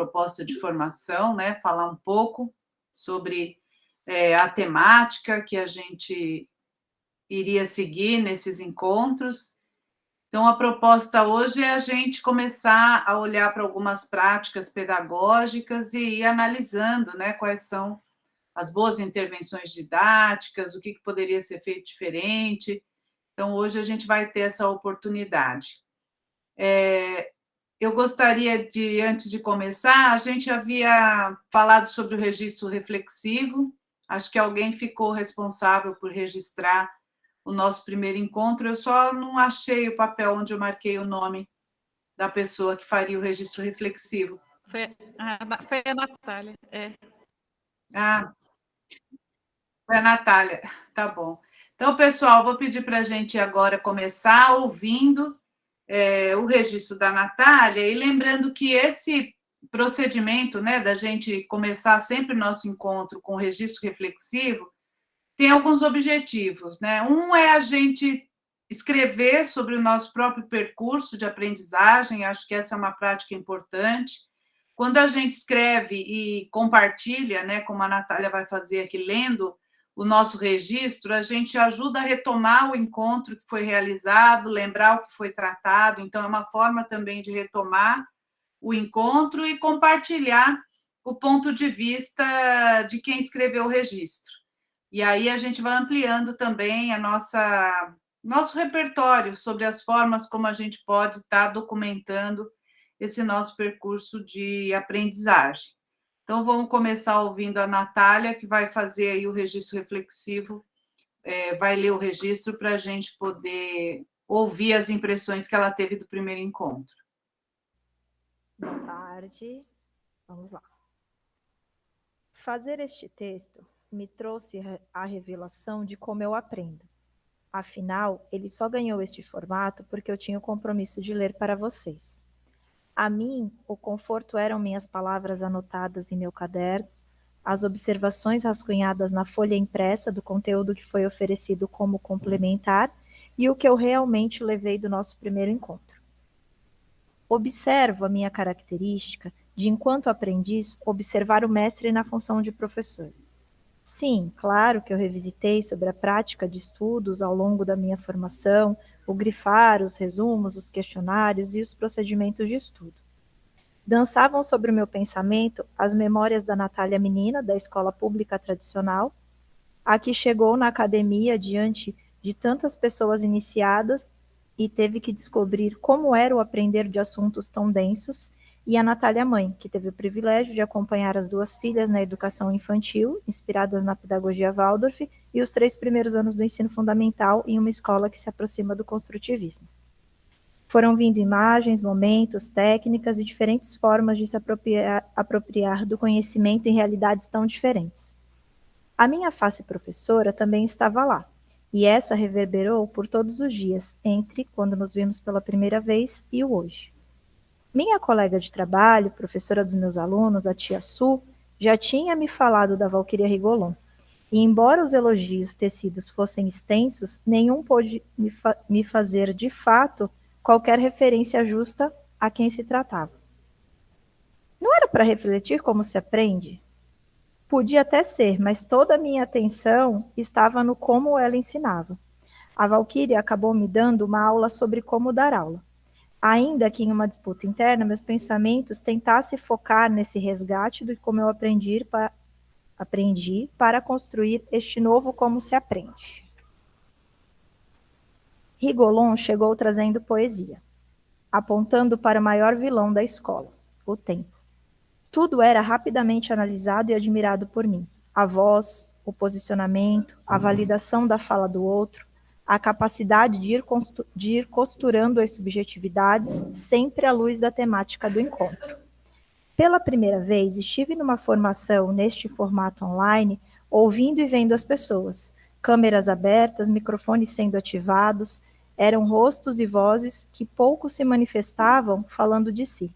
proposta de formação, né, falar um pouco sobre a temática que a gente iria seguir nesses encontros. Então, a proposta hoje é a gente começar a olhar para algumas práticas pedagógicas e ir analisando, né, quais são as boas intervenções didáticas, o que poderia ser feito diferente. Então, hoje a gente vai ter essa oportunidade. Eu gostaria de, antes de começar, a gente havia falado sobre o registro reflexivo, acho que alguém ficou responsável por registrar o nosso primeiro encontro, eu só não achei o papel onde eu marquei o nome da pessoa que faria o registro reflexivo. Foi a Natália, Foi a Natália, tá bom. Então, pessoal, vou pedir para a gente agora começar ouvindo o registro da Natália e lembrando que esse procedimento, né, da gente começar sempre o nosso encontro com o registro reflexivo, tem alguns objetivos, né? Um é a gente escrever sobre o nosso próprio percurso de aprendizagem, acho que essa é uma prática importante. Quando a gente escreve e compartilha, né, como a Natália vai fazer aqui, lendo o nosso registro, a gente ajuda a retomar o encontro que foi realizado, lembrar o que foi tratado, então é uma forma também de retomar o encontro e compartilhar o ponto de vista de quem escreveu o registro. E aí a gente vai ampliando também nosso repertório sobre as formas como a gente pode estar documentando esse nosso percurso de aprendizagem. Então, vamos começar ouvindo a Natália, que vai fazer aí o registro reflexivo, vai ler o registro para a gente poder ouvir as impressões que ela teve do primeiro encontro. Boa tarde, vamos lá. Fazer este texto me trouxe a revelação de como eu aprendo. Afinal, ele só ganhou este formato porque eu tinha o compromisso de ler para vocês. A mim, o conforto eram minhas palavras anotadas em meu caderno, as observações rascunhadas na folha impressa do conteúdo que foi oferecido como complementar e o que eu realmente levei do nosso primeiro encontro. Observo a minha característica de, enquanto aprendiz, observar o mestre na função de professor. Sim, claro que eu revisitei sobre a prática de estudos ao longo da minha formação, o grifar, os resumos, os questionários e os procedimentos de estudo. Dançavam sobre o meu pensamento as memórias da Natália menina, da escola pública tradicional, a que chegou na academia diante de tantas pessoas iniciadas e teve que descobrir como era o aprender de assuntos tão densos, e a Natália mãe, que teve o privilégio de acompanhar as duas filhas na educação infantil, inspiradas na pedagogia Waldorf, e os 3 primeiros anos do ensino fundamental em uma escola que se aproxima do construtivismo. Foram vindo imagens, momentos, técnicas e diferentes formas de se apropriar do conhecimento em realidades tão diferentes. A minha face professora também estava lá, e essa reverberou por todos os dias, entre quando nos vimos pela primeira vez e o hoje. Minha colega de trabalho, professora dos meus alunos, a tia Su, já tinha me falado da Valquíria Rigolon, e embora os elogios tecidos fossem extensos, nenhum pôde me fazer, de fato, qualquer referência justa a quem se tratava. Não era para refletir como se aprende? Podia até ser, mas toda a minha atenção estava no como ela ensinava. A Valquíria acabou me dando uma aula sobre como dar aula. Ainda que em uma disputa interna, meus pensamentos tentassem focar nesse resgate do como eu aprendi para construir este novo como se aprende. Rigolon chegou trazendo poesia, apontando para o maior vilão da escola, o tempo. Tudo era rapidamente analisado e admirado por mim. A voz, o posicionamento, a validação da fala do outro, a capacidade de ir costurando as subjetividades, sempre à luz da temática do encontro. Pela primeira vez, estive numa formação neste formato online, ouvindo e vendo as pessoas. Câmeras abertas, microfones sendo ativados, eram rostos e vozes que pouco se manifestavam falando de si.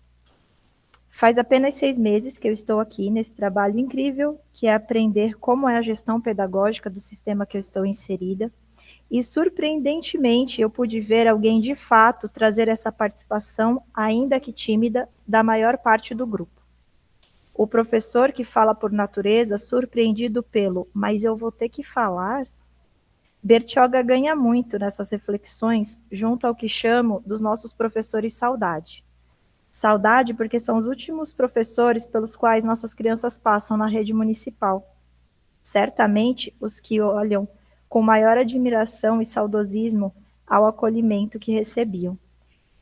Faz apenas 6 meses que eu estou aqui nesse trabalho incrível, que é aprender como é a gestão pedagógica do sistema que eu estou inserida, e surpreendentemente eu pude ver alguém de fato trazer essa participação, ainda que tímida, da maior parte do grupo. O professor que fala por natureza, surpreendido pelo "mas eu vou ter que falar"? Bertioga ganha muito nessas reflexões junto ao que chamo dos nossos professores saudade. Saudade porque são os últimos professores pelos quais nossas crianças passam na rede municipal. Certamente os que olham com maior admiração e saudosismo ao acolhimento que recebiam.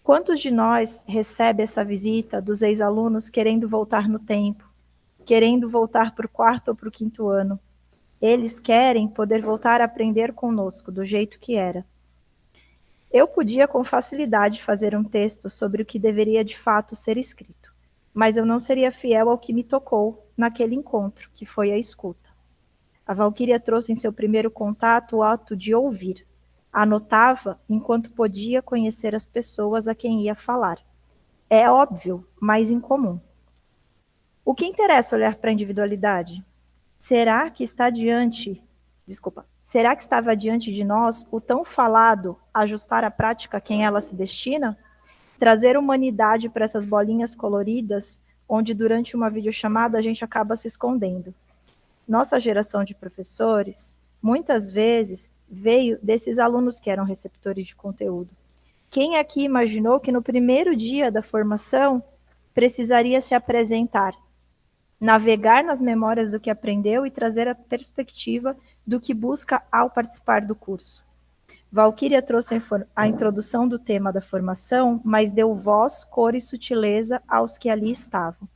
Quantos de nós recebe essa visita dos ex-alunos querendo voltar no tempo, querendo voltar para o quarto ou para o quinto ano? Eles querem poder voltar a aprender conosco do jeito que era. Eu podia com facilidade fazer um texto sobre o que deveria de fato ser escrito, mas eu não seria fiel ao que me tocou naquele encontro, que foi a escuta. A Valquíria trouxe em seu primeiro contato o ato de ouvir. Anotava enquanto podia conhecer as pessoas a quem ia falar. É óbvio, mas incomum. O que interessa olhar para a individualidade? Será que estava diante de nós o tão falado ajustar a prática a quem ela se destina? Trazer humanidade para essas bolinhas coloridas, onde durante uma videochamada a gente acaba se escondendo. Nossa geração de professores, muitas vezes, veio desses alunos que eram receptores de conteúdo. Quem aqui imaginou que no primeiro dia da formação precisaria se apresentar, navegar nas memórias do que aprendeu e trazer a perspectiva do que busca ao participar do curso? Valquíria trouxe a introdução do tema da formação, mas deu voz, cor e sutileza aos que ali estavam,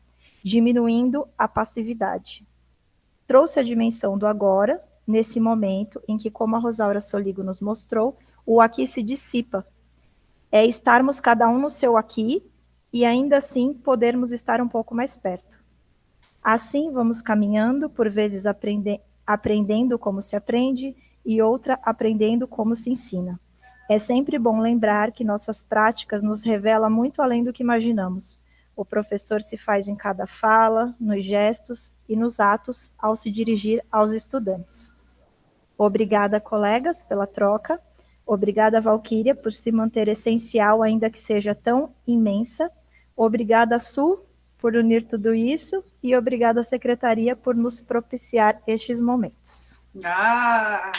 diminuindo a passividade. Trouxe a dimensão do agora, nesse momento em que, como a Rosaura Soligo nos mostrou, o aqui se dissipa. É estarmos cada um no seu aqui e ainda assim podermos estar um pouco mais perto. Assim vamos caminhando, por vezes aprendendo como se aprende e outra aprendendo como se ensina. É sempre bom lembrar que nossas práticas nos revelam muito além do que imaginamos. O professor se faz em cada fala, nos gestos e nos atos ao se dirigir aos estudantes. Obrigada, colegas, pela troca. Obrigada, Valquíria, por se manter essencial, ainda que seja tão imensa. Obrigada, Su, por unir tudo isso. E obrigada, Secretaria, por nos propiciar estes momentos. Ah,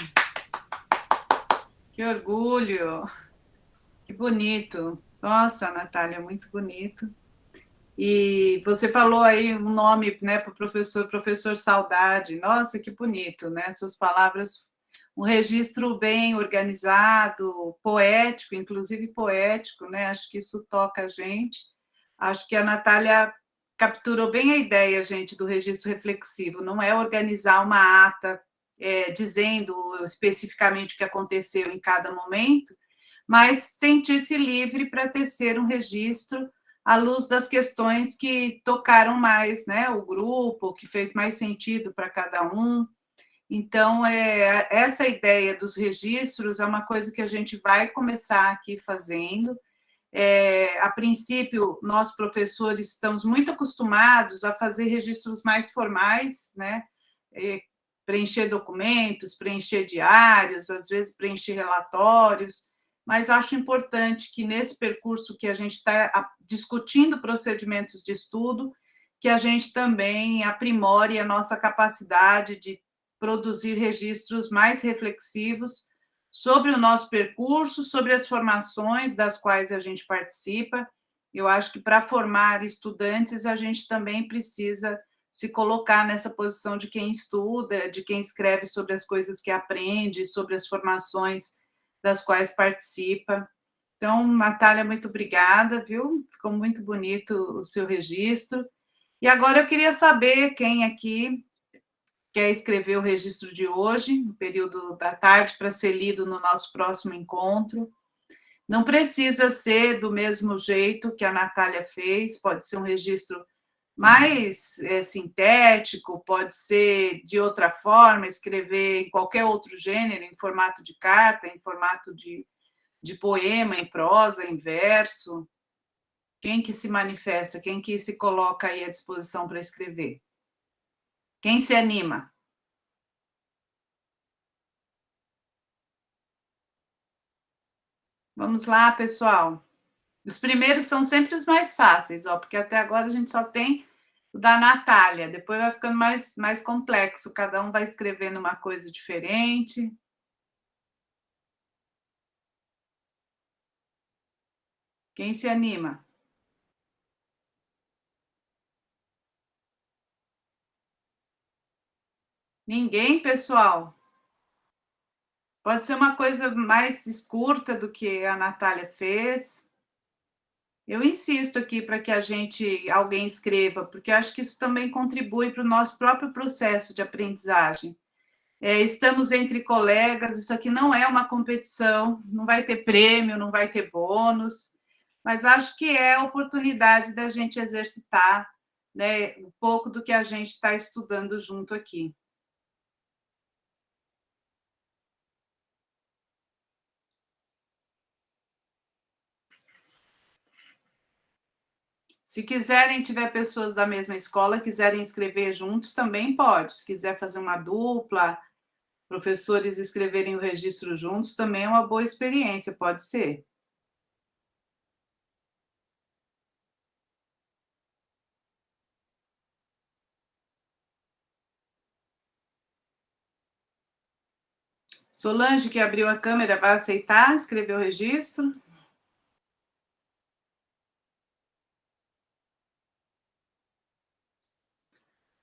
que orgulho! Que bonito! Nossa, Natália, muito bonito. E você falou aí um nome, né, para o professor, professor Saudade. Nossa, que bonito, né? Suas palavras, um registro bem organizado, poético, inclusive poético, né? Acho que isso toca a gente. Acho que a Natália capturou bem a ideia, gente, do registro reflexivo. Não é organizar uma ata dizendo especificamente o que aconteceu em cada momento, mas sentir-se livre para tecer um registro à luz das questões que tocaram mais, né? O grupo, que fez mais sentido para cada um. Então, essa ideia dos registros é uma coisa que a gente vai começar aqui fazendo. A princípio, nós professores estamos muito acostumados a fazer registros mais formais, né? Preencher documentos, preencher diários, às vezes preencher relatórios, mas acho importante que nesse percurso que a gente está discutindo procedimentos de estudo, que a gente também aprimore a nossa capacidade de produzir registros mais reflexivos sobre o nosso percurso, sobre as formações das quais a gente participa. Eu acho que para formar estudantes, a gente também precisa se colocar nessa posição de quem estuda, de quem escreve sobre as coisas que aprende, sobre as formações das quais participa. Então, Natália, muito obrigada, viu? Ficou muito bonito o seu registro. E agora eu queria saber quem aqui quer escrever o registro de hoje, no período da tarde, para ser lido no nosso próximo encontro. Não precisa ser do mesmo jeito que a Natália fez, pode ser um registro mais sintético, pode ser de outra forma, escrever em qualquer outro gênero, em formato de carta, em formato de poema, em prosa, em verso. Quem que se manifesta, quem que se coloca aí à disposição para escrever? Quem se anima? Vamos lá, pessoal. Os primeiros são sempre os mais fáceis, ó, porque até agora a gente só tem O da Natália, depois vai ficando mais complexo, cada um vai escrevendo uma coisa diferente. Quem se anima? Ninguém, pessoal? Pode ser uma coisa mais curta do que a Natália fez. Eu insisto aqui para que alguém escreva, porque eu acho que isso também contribui para o nosso próprio processo de aprendizagem. Estamos entre colegas, isso aqui não é uma competição, não vai ter prêmio, não vai ter bônus, mas acho que é a oportunidade da gente exercitar, né, um pouco do que a gente está estudando junto aqui. Se quiserem, tiver pessoas da mesma escola, quiserem escrever juntos, também pode. Se quiser fazer uma dupla, professores escreverem o registro juntos, também é uma boa experiência, pode ser. Solange, que abriu a câmera, vai aceitar escrever o registro?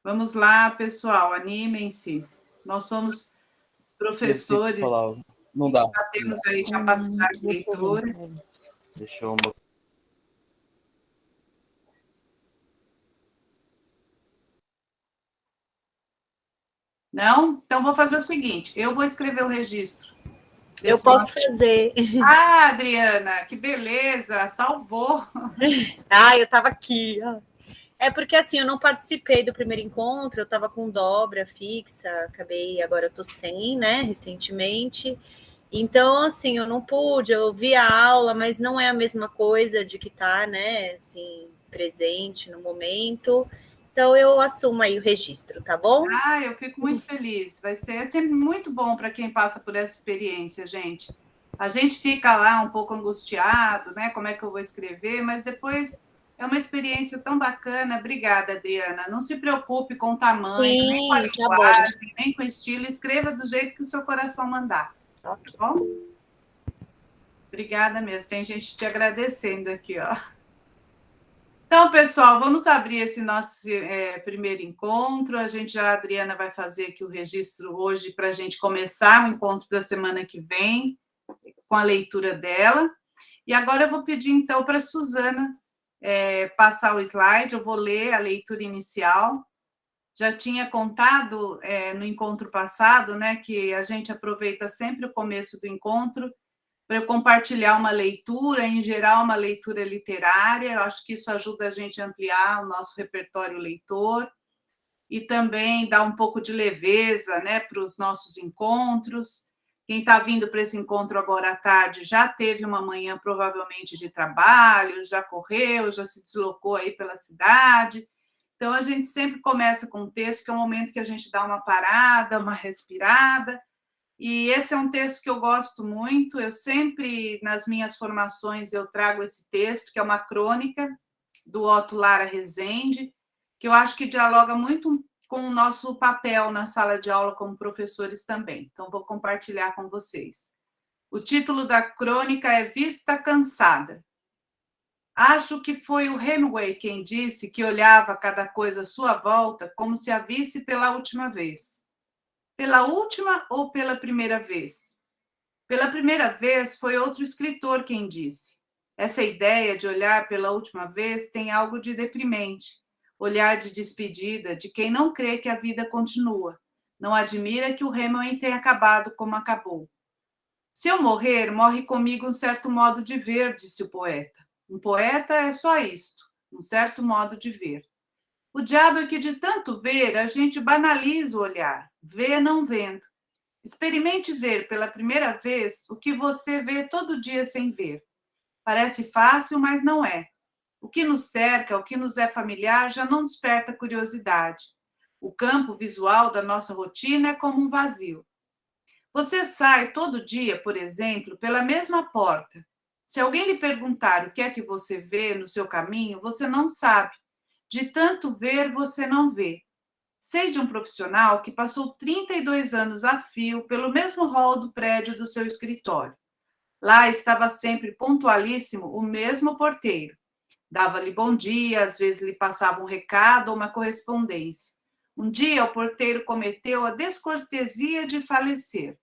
Vamos lá, pessoal, animem-se. Nós somos professores, não dá. Já temos aí capacidade de leitura. Deixa eu... Não? Então vou fazer o seguinte, eu vou escrever o registro. Eu posso fazer. Ah, Adriana, que beleza, salvou. Ah, eu estava aqui. É porque, assim, eu não participei do primeiro encontro, eu estava com dobra fixa, agora eu tô sem, né, recentemente. Então, assim, eu não pude, eu vi a aula, mas não é a mesma coisa de que tá, né, assim, presente no momento. Então, eu assumo aí o registro, tá bom? Ah, eu fico muito feliz. Vai ser sempre muito bom para quem passa por essa experiência, gente. A gente fica lá um pouco angustiado, né? Como é que eu vou escrever? Mas depois é uma experiência tão bacana. Obrigada, Adriana. Não se preocupe com o tamanho, Sim, nem com a tá linguagem, nem com o estilo. Escreva do jeito que o seu coração mandar. Tá bom? Obrigada mesmo. Tem gente te agradecendo aqui, ó. Então, pessoal, vamos abrir esse nosso primeiro encontro. A Adriana vai fazer aqui o registro hoje para a gente começar o encontro da semana que vem, com a leitura dela. E agora eu vou pedir, então, para a Suzana passar o slide, eu vou ler a leitura inicial. Já tinha contado no encontro passado, né, que a gente aproveita sempre o começo do encontro para eu compartilhar uma leitura, em geral, uma leitura literária. Eu acho que isso ajuda a gente a ampliar o nosso repertório leitor e também dá um pouco de leveza, né, para os nossos encontros. Quem está vindo para esse encontro agora à tarde já teve uma manhã provavelmente de trabalho, já correu, já se deslocou aí pela cidade. Então, a gente sempre começa com um texto, que é um momento que a gente dá uma parada, uma respirada. E esse é um texto que eu gosto muito. Eu sempre, nas minhas formações, eu trago esse texto, que é uma crônica do Otto Lara Rezende, que eu acho que dialoga muito com o nosso papel na sala de aula como professores também. Então, vou compartilhar com vocês. O título da crônica é Vista Cansada. Acho que foi o Hemingway quem disse que olhava cada coisa à sua volta como se a visse pela última vez. Pela última ou pela primeira vez? Pela primeira vez foi outro escritor quem disse. Essa ideia de olhar pela última vez tem algo de deprimente. Olhar de despedida de quem não crê que a vida continua. Não admira que o Hemingway tenha acabado como acabou. Se eu morrer, morre comigo um certo modo de ver, disse o poeta. Um poeta é só isto, um certo modo de ver. O diabo é que de tanto ver, a gente banaliza o olhar, vê não vendo. Experimente ver pela primeira vez o que você vê todo dia sem ver. Parece fácil, mas não é. O que nos cerca, o que nos é familiar, já não desperta curiosidade. O campo visual da nossa rotina é como um vazio. Você sai todo dia, por exemplo, pela mesma porta. Se alguém lhe perguntar o que é que você vê no seu caminho, você não sabe. De tanto ver, você não vê. Sei de um profissional que passou 32 anos a fio pelo mesmo hall do prédio do seu escritório. Lá estava sempre pontualíssimo o mesmo porteiro. Dava-lhe bom dia, às vezes lhe passava um recado ou uma correspondência. Um dia, o porteiro cometeu a descortesia de falecer.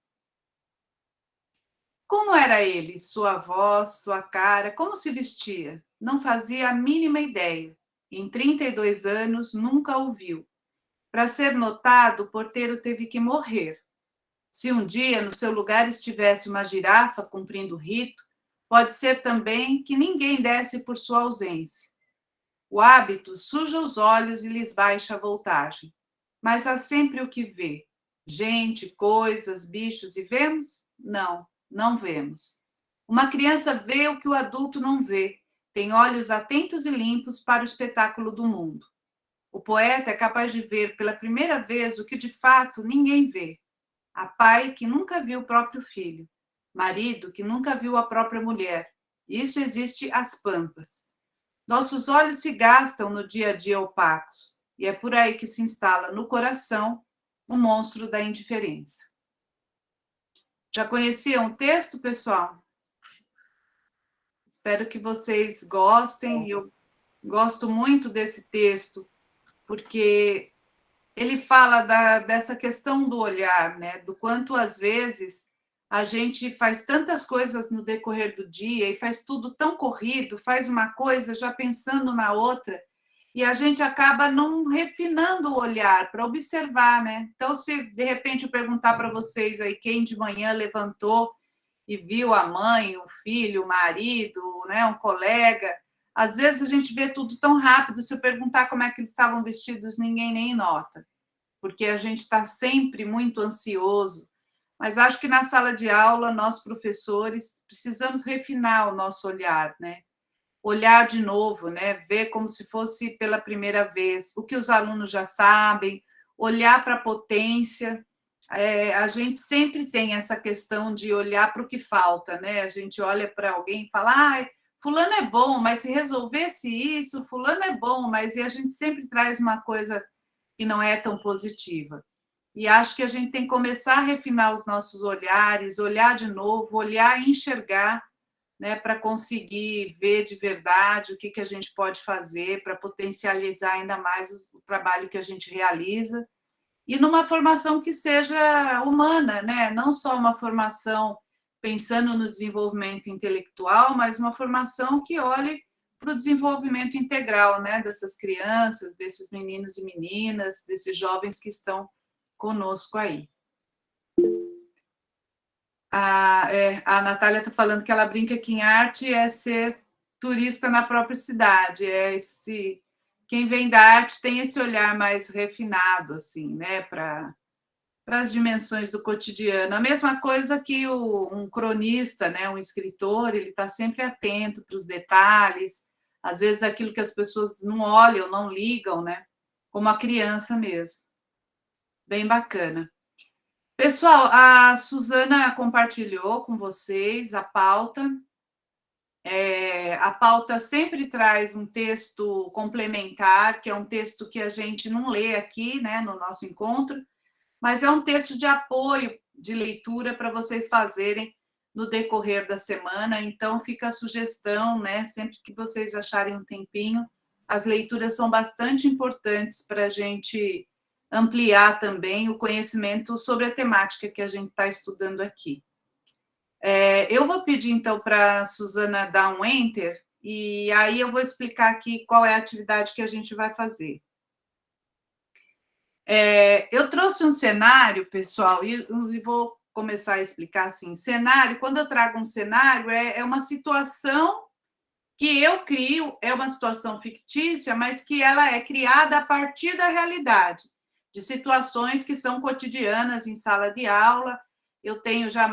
Como era ele? Sua voz, sua cara, como se vestia? Não fazia a mínima ideia. Em 32 anos, nunca o viu. Para ser notado, o porteiro teve que morrer. Se um dia no seu lugar estivesse uma girafa cumprindo o rito, pode ser também que ninguém desse por sua ausência. O hábito suja os olhos e lhes baixa a voltagem. Mas há sempre o que vê. Gente, coisas, bichos, e vemos? Não, não vemos. Uma criança vê o que o adulto não vê. Tem olhos atentos e limpos para o espetáculo do mundo. O poeta é capaz de ver pela primeira vez o que de fato ninguém vê. Há pai que nunca viu o próprio filho, marido que nunca viu a própria mulher. Isso existe às pampas. Nossos olhos se gastam no dia a dia opacos, e é por aí que se instala no coração o monstro da indiferença. Já conheciam o texto, pessoal? Espero que vocês gostem. Eu gosto muito desse texto, porque ele fala dessa questão do olhar, né? Do quanto, às vezes, a gente faz tantas coisas no decorrer do dia e faz tudo tão corrido, faz uma coisa já pensando na outra, e a gente acaba não refinando o olhar para observar, né? Então, se de repente eu perguntar para vocês aí quem de manhã levantou e viu a mãe, o filho, o marido, né, um colega, às vezes a gente vê tudo tão rápido, se eu perguntar como é que eles estavam vestidos, ninguém nem nota, porque a gente está sempre muito ansioso. Mas acho que na sala de aula, nós, professores, precisamos refinar o nosso olhar, né? Olhar de novo, né? Ver como se fosse pela primeira vez o que os alunos já sabem, olhar para a potência. A gente sempre tem essa questão de olhar para o que falta, né? A gente olha para alguém e fala, fulano é bom, mas se resolvesse isso, fulano é bom, mas e a gente sempre traz uma coisa que não é tão positiva. E acho que a gente tem que começar a refinar os nossos olhares, olhar de novo, olhar e enxergar, né, para conseguir ver de verdade o que a gente pode fazer para potencializar ainda mais o trabalho que a gente realiza, e numa formação que seja humana, né? Não só uma formação pensando no desenvolvimento intelectual, mas uma formação que olhe para o desenvolvimento integral, né? Dessas crianças, desses meninos e meninas, desses jovens que estão conosco aí. A Natália está falando que ela brinca que em arte é ser turista na própria cidade, quem vem da arte tem esse olhar mais refinado, assim, né, para as dimensões do cotidiano. A mesma coisa que um cronista, né, um escritor, ele está sempre atento para os detalhes, às vezes aquilo que as pessoas não olham, não ligam, né, como a criança mesmo. Bem bacana. Pessoal, a Suzana compartilhou com vocês a pauta. A pauta sempre traz um texto complementar, que é um texto que a gente não lê aqui, né, no nosso encontro, mas é um texto de apoio de leitura para vocês fazerem no decorrer da semana. Então, fica a sugestão, né, sempre que vocês acharem um tempinho, as leituras são bastante importantes para a gente ampliar também o conhecimento sobre a temática que a gente está estudando aqui. Eu vou pedir, então, para a Suzana dar um enter, e aí eu vou explicar aqui qual é a atividade que a gente vai fazer. Eu trouxe um cenário, pessoal, e vou começar a explicar assim. Cenário, quando eu trago um cenário, é uma situação que eu crio, é uma situação fictícia, mas que ela é criada a partir da realidade, de situações que são cotidianas em sala de aula. Eu tenho já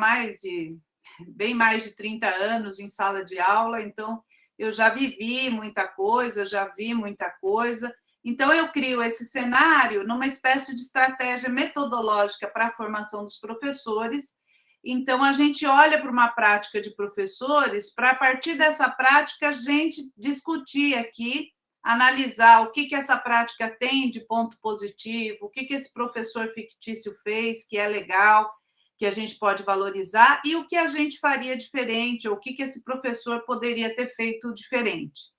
bem mais de 30 anos em sala de aula, então eu já vivi muita coisa, já vi muita coisa. Então, eu crio esse cenário numa espécie de estratégia metodológica para a formação dos professores. Então, a gente olha para uma prática de professores, para, a partir dessa prática, a gente discutir aqui analisar o que essa prática tem de ponto positivo, o que esse professor fictício fez, que é legal, que a gente pode valorizar, e o que a gente faria diferente, ou o que esse professor poderia ter feito diferente.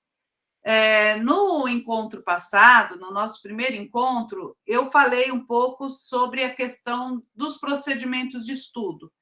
No encontro passado, no nosso primeiro encontro, eu falei um pouco sobre a questão dos procedimentos de estudo,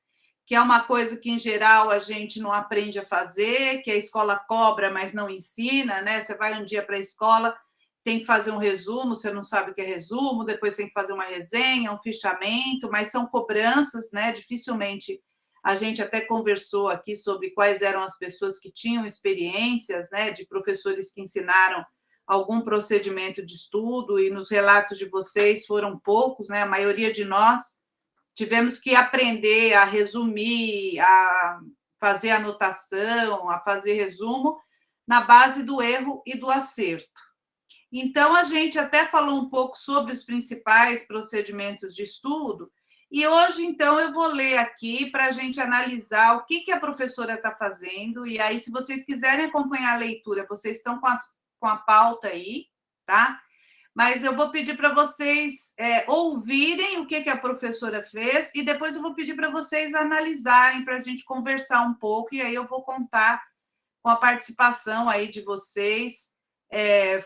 que é uma coisa que, em geral, a gente não aprende a fazer, que a escola cobra, mas não ensina, né? Você vai um dia para a escola, tem que fazer um resumo, você não sabe o que é resumo, depois tem que fazer uma resenha, um fichamento, mas são cobranças, né? Dificilmente a gente até conversou aqui sobre quais eram as pessoas que tinham experiências, né, de professores que ensinaram algum procedimento de estudo, e nos relatos de vocês foram poucos, né? A maioria de nós tivemos que aprender a resumir, a fazer anotação, a fazer resumo na base do erro e do acerto. Então, a gente até falou um pouco sobre os principais procedimentos de estudo, e hoje, então, eu vou ler aqui para a gente analisar o que a professora está fazendo, e aí, se vocês quiserem acompanhar a leitura, vocês estão com a pauta aí, tá? Mas eu vou pedir para vocês ouvirem o que a professora fez, e depois eu vou pedir para vocês analisarem, para a gente conversar um pouco, e aí eu vou contar com a participação aí de vocês,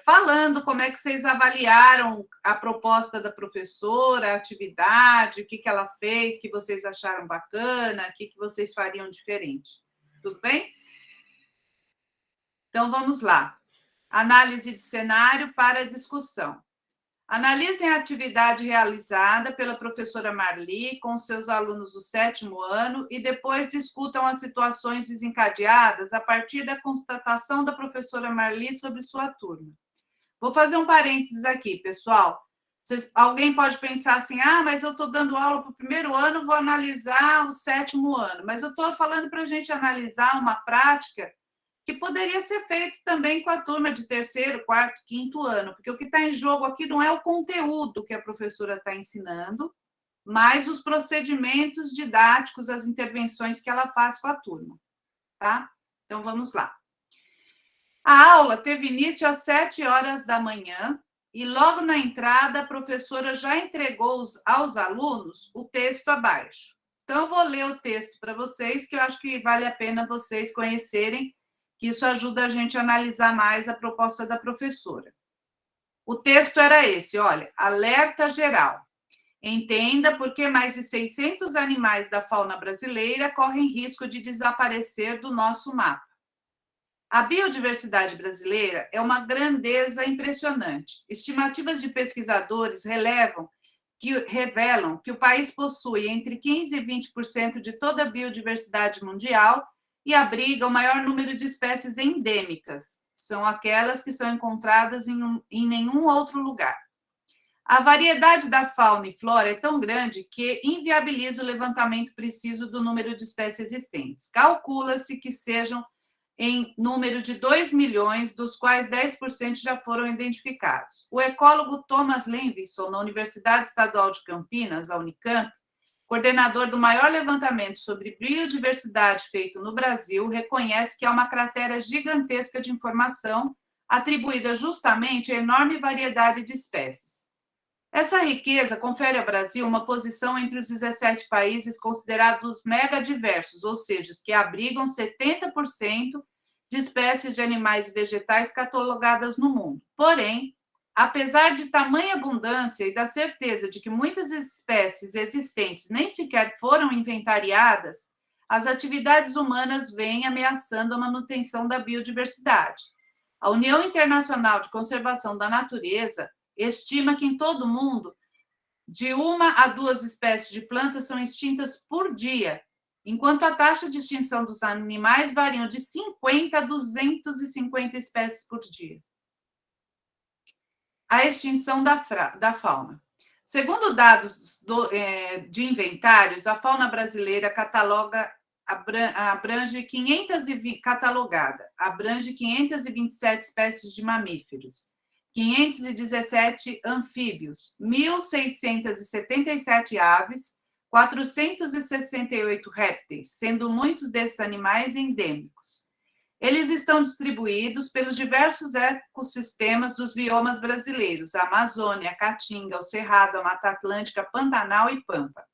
falando como é que vocês avaliaram a proposta da professora, a atividade, o que ela fez, que vocês acharam bacana, o que vocês fariam diferente. Tudo bem? Então, vamos lá. Análise de cenário para discussão. Analisem a atividade realizada pela professora Marli com seus alunos do 7º ano e depois discutam as situações desencadeadas a partir da constatação da professora Marli sobre sua turma. Vou fazer um parênteses aqui, pessoal. Alguém pode pensar assim, mas eu estou dando aula para o 1º ano, vou analisar o 7º ano. Mas eu estou falando para a gente analisar uma prática que poderia ser feito também com a turma de 3º, 4º, 5º ano, porque o que está em jogo aqui não é o conteúdo que a professora está ensinando, mas os procedimentos didáticos, as intervenções que ela faz com a turma, tá? Então, vamos lá. A aula teve início às 7 horas da manhã e logo na entrada a professora já entregou aos alunos o texto abaixo. Então, eu vou ler o texto para vocês, que eu acho que vale a pena vocês conhecerem, que isso ajuda a gente a analisar mais a proposta da professora. O texto era esse, olha, alerta geral. Entenda por que mais de 600 animais da fauna brasileira correm risco de desaparecer do nosso mapa. A biodiversidade brasileira é uma grandeza impressionante. Estimativas de pesquisadores revelam que o país possui entre 15% e 20% de toda a biodiversidade mundial e abriga o maior número de espécies endêmicas, são aquelas que são encontradas em nenhum outro lugar. A variedade da fauna e flora é tão grande que inviabiliza o levantamento preciso do número de espécies existentes. Calcula-se que sejam em número de 2 milhões, dos quais 10% já foram identificados. O ecólogo Thomas Levinson, na Universidade Estadual de Campinas, a Unicamp, coordenador do maior levantamento sobre biodiversidade feito no Brasil, reconhece que há uma cratera gigantesca de informação atribuída justamente à enorme variedade de espécies. Essa riqueza confere ao Brasil uma posição entre os 17 países considerados megadiversos, ou seja, que abrigam 70% de espécies de animais e vegetais catalogadas no mundo. Porém, apesar de tamanha abundância e da certeza de que muitas espécies existentes nem sequer foram inventariadas, as atividades humanas vêm ameaçando a manutenção da biodiversidade. A União Internacional de Conservação da Natureza estima que em todo o mundo, de 1 a 2 espécies de plantas são extintas por dia, enquanto a taxa de extinção dos animais varia de 50 a 250 espécies por dia. A extinção da fauna. Segundo dados de inventários, a fauna brasileira abrange 527 espécies de mamíferos, 517 anfíbios, 1.677 aves, 468 répteis, sendo muitos desses animais endêmicos. Eles estão distribuídos pelos diversos ecossistemas dos biomas brasileiros, a Amazônia, a Caatinga, o Cerrado, a Mata Atlântica, Pantanal e Pampa.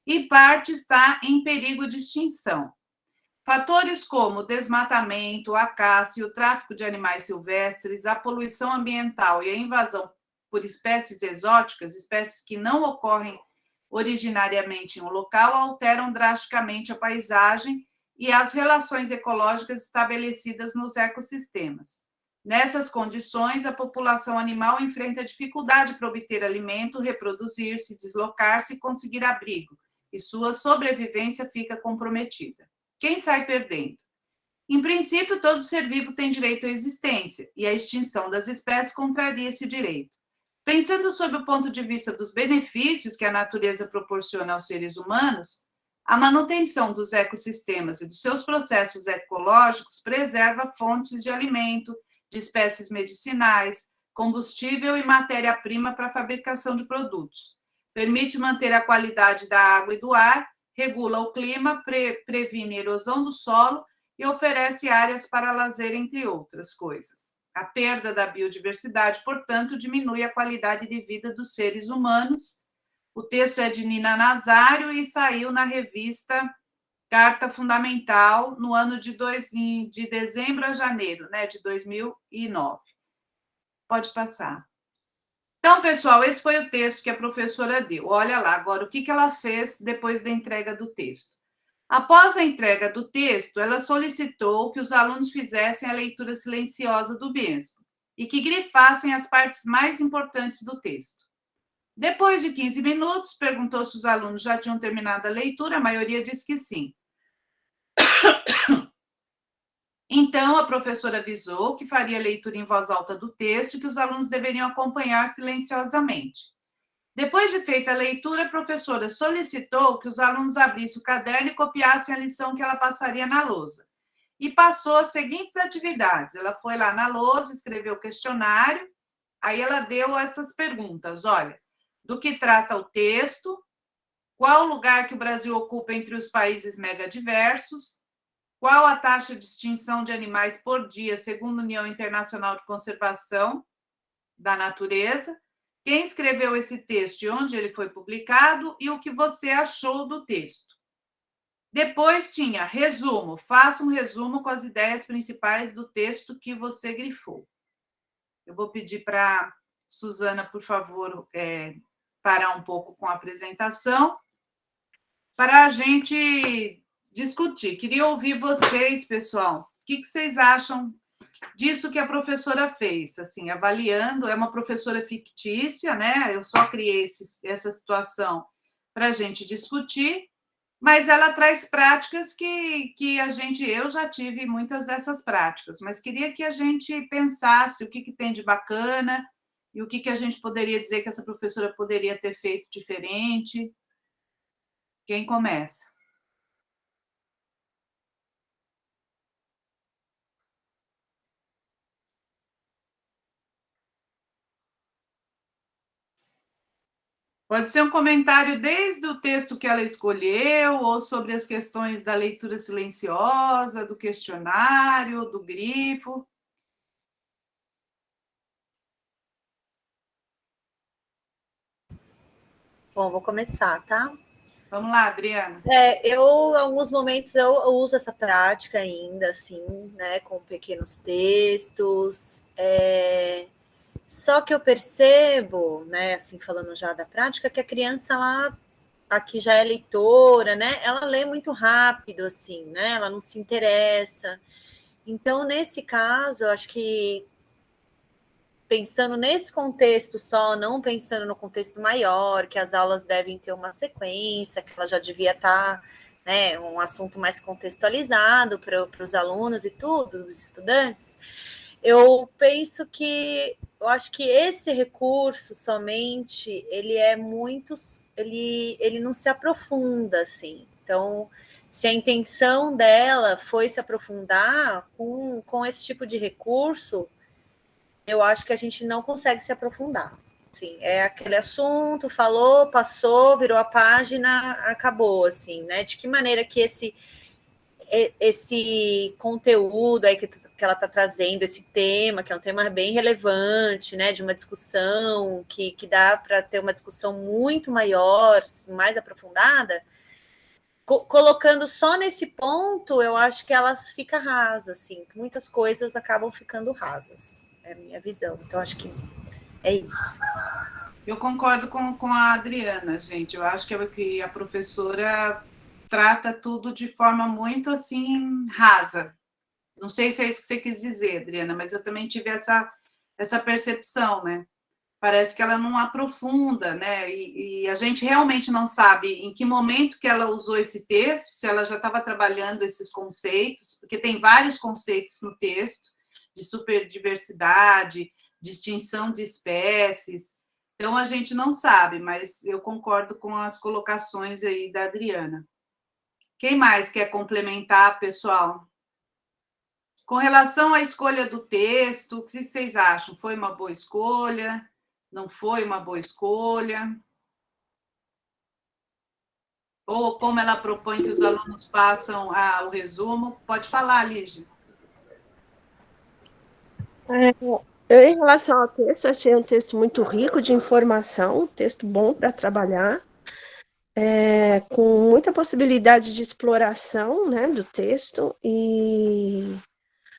E parte está em perigo de extinção. Fatores como o desmatamento, a caça e o tráfico de animais silvestres, a poluição ambiental e a invasão por espécies exóticas, espécies que não ocorrem originariamente em um local, alteram drasticamente a paisagem e as relações ecológicas estabelecidas nos ecossistemas. Nessas condições, a população animal enfrenta dificuldade para obter alimento, reproduzir-se, deslocar-se e conseguir abrigo, e sua sobrevivência fica comprometida. Quem sai perdendo? Em princípio, todo ser vivo tem direito à existência, e a extinção das espécies contraria esse direito. Pensando sob o ponto de vista dos benefícios que a natureza proporciona aos seres humanos, a manutenção dos ecossistemas e dos seus processos ecológicos preserva fontes de alimento, de espécies medicinais, combustível e matéria-prima para a fabricação de produtos. Permite manter a qualidade da água e do ar, regula o clima, previne a erosão do solo e oferece áreas para lazer, entre outras coisas. A perda da biodiversidade, portanto, diminui a qualidade de vida dos seres humanos. O texto é de Nina Nazário e saiu na revista Carta Fundamental no ano de dezembro a janeiro, né, de 2009. Pode passar. Então, pessoal, esse foi o texto que a professora deu. Olha lá, agora, o que ela fez depois da entrega do texto? Após a entrega do texto, ela solicitou que os alunos fizessem a leitura silenciosa do mesmo e que grifassem as partes mais importantes do texto. Depois de 15 minutos, perguntou se os alunos já tinham terminado a leitura, a maioria disse que sim. Então, a professora avisou que faria a leitura em voz alta do texto e que os alunos deveriam acompanhar silenciosamente. Depois de feita a leitura, a professora solicitou que os alunos abrissem o caderno e copiassem a lição que ela passaria na lousa. E passou as seguintes atividades. Ela foi lá na lousa, escreveu o questionário, aí ela deu essas perguntas. Olha, do que trata o texto? Qual o lugar que o Brasil ocupa entre os países megadiversos? Qual a taxa de extinção de animais por dia, segundo a União Internacional de Conservação da Natureza? Quem escreveu esse texto e onde ele foi publicado? E o que você achou do texto? Depois tinha resumo. Faça um resumo com as ideias principais do texto que você grifou. Eu vou pedir para Suzana, por favor, parar um pouco com a apresentação para a gente discutir. Queria ouvir vocês, pessoal. O que vocês acham disso que a professora fez? Assim, avaliando, é uma professora fictícia, né? Eu só criei essa situação para a gente discutir, mas ela traz práticas que eu já tive muitas dessas práticas, mas queria que a gente pensasse o que tem de bacana e o que a gente poderia dizer que essa professora poderia ter feito diferente. Quem começa? Pode ser um comentário desde o texto que ela escolheu, ou sobre as questões da leitura silenciosa, do questionário, do grifo. Bom, vou começar, tá? Vamos lá, Adriana. Em alguns momentos, eu uso essa prática ainda, assim, né, com pequenos textos. Só que eu percebo, né, assim, falando já da prática, que a criança, ela, aqui já é leitora, né, ela lê muito rápido, assim, né, ela não se interessa. Então, nesse caso, eu acho que pensando nesse contexto só, não pensando no contexto maior, que as aulas devem ter uma sequência, que ela já devia estar, né, um assunto mais contextualizado para os alunos e tudo, os estudantes, eu penso que, eu acho que esse recurso somente, ele é muito, ele não se aprofunda, assim. Então, se a intenção dela foi se aprofundar com esse tipo de recurso, eu acho que a gente não consegue se aprofundar. Assim, é aquele assunto, falou, passou, virou a página, acabou, assim, né? De que maneira que esse conteúdo aí que ela está trazendo, esse tema, que é um tema bem relevante, né, de uma discussão que dá para ter uma discussão muito maior, mais aprofundada, colocando só nesse ponto, eu acho que elas ficam rasas, assim, que muitas coisas acabam ficando rasas, é a minha visão. Então, acho que é isso. Eu concordo com a Adriana, gente. Eu acho que a professora trata tudo de forma muito, assim, rasa. Não sei se é isso que você quis dizer, Adriana, mas eu também tive essa percepção, né? Parece que ela não aprofunda, né? E a gente realmente não sabe em que momento que ela usou esse texto, se ela já estava trabalhando esses conceitos, porque tem vários conceitos no texto, de superdiversidade, de extinção de espécies. Então, a gente não sabe, mas eu concordo com as colocações aí da Adriana. Quem mais quer complementar, pessoal? Com relação à escolha do texto, o que vocês acham? Foi uma boa escolha? Não foi uma boa escolha? Ou como ela propõe que os alunos façam o resumo? Pode falar, Lígia. Em relação ao texto, achei um texto muito rico de informação, um texto bom para trabalhar, com muita possibilidade de exploração, né, do texto, e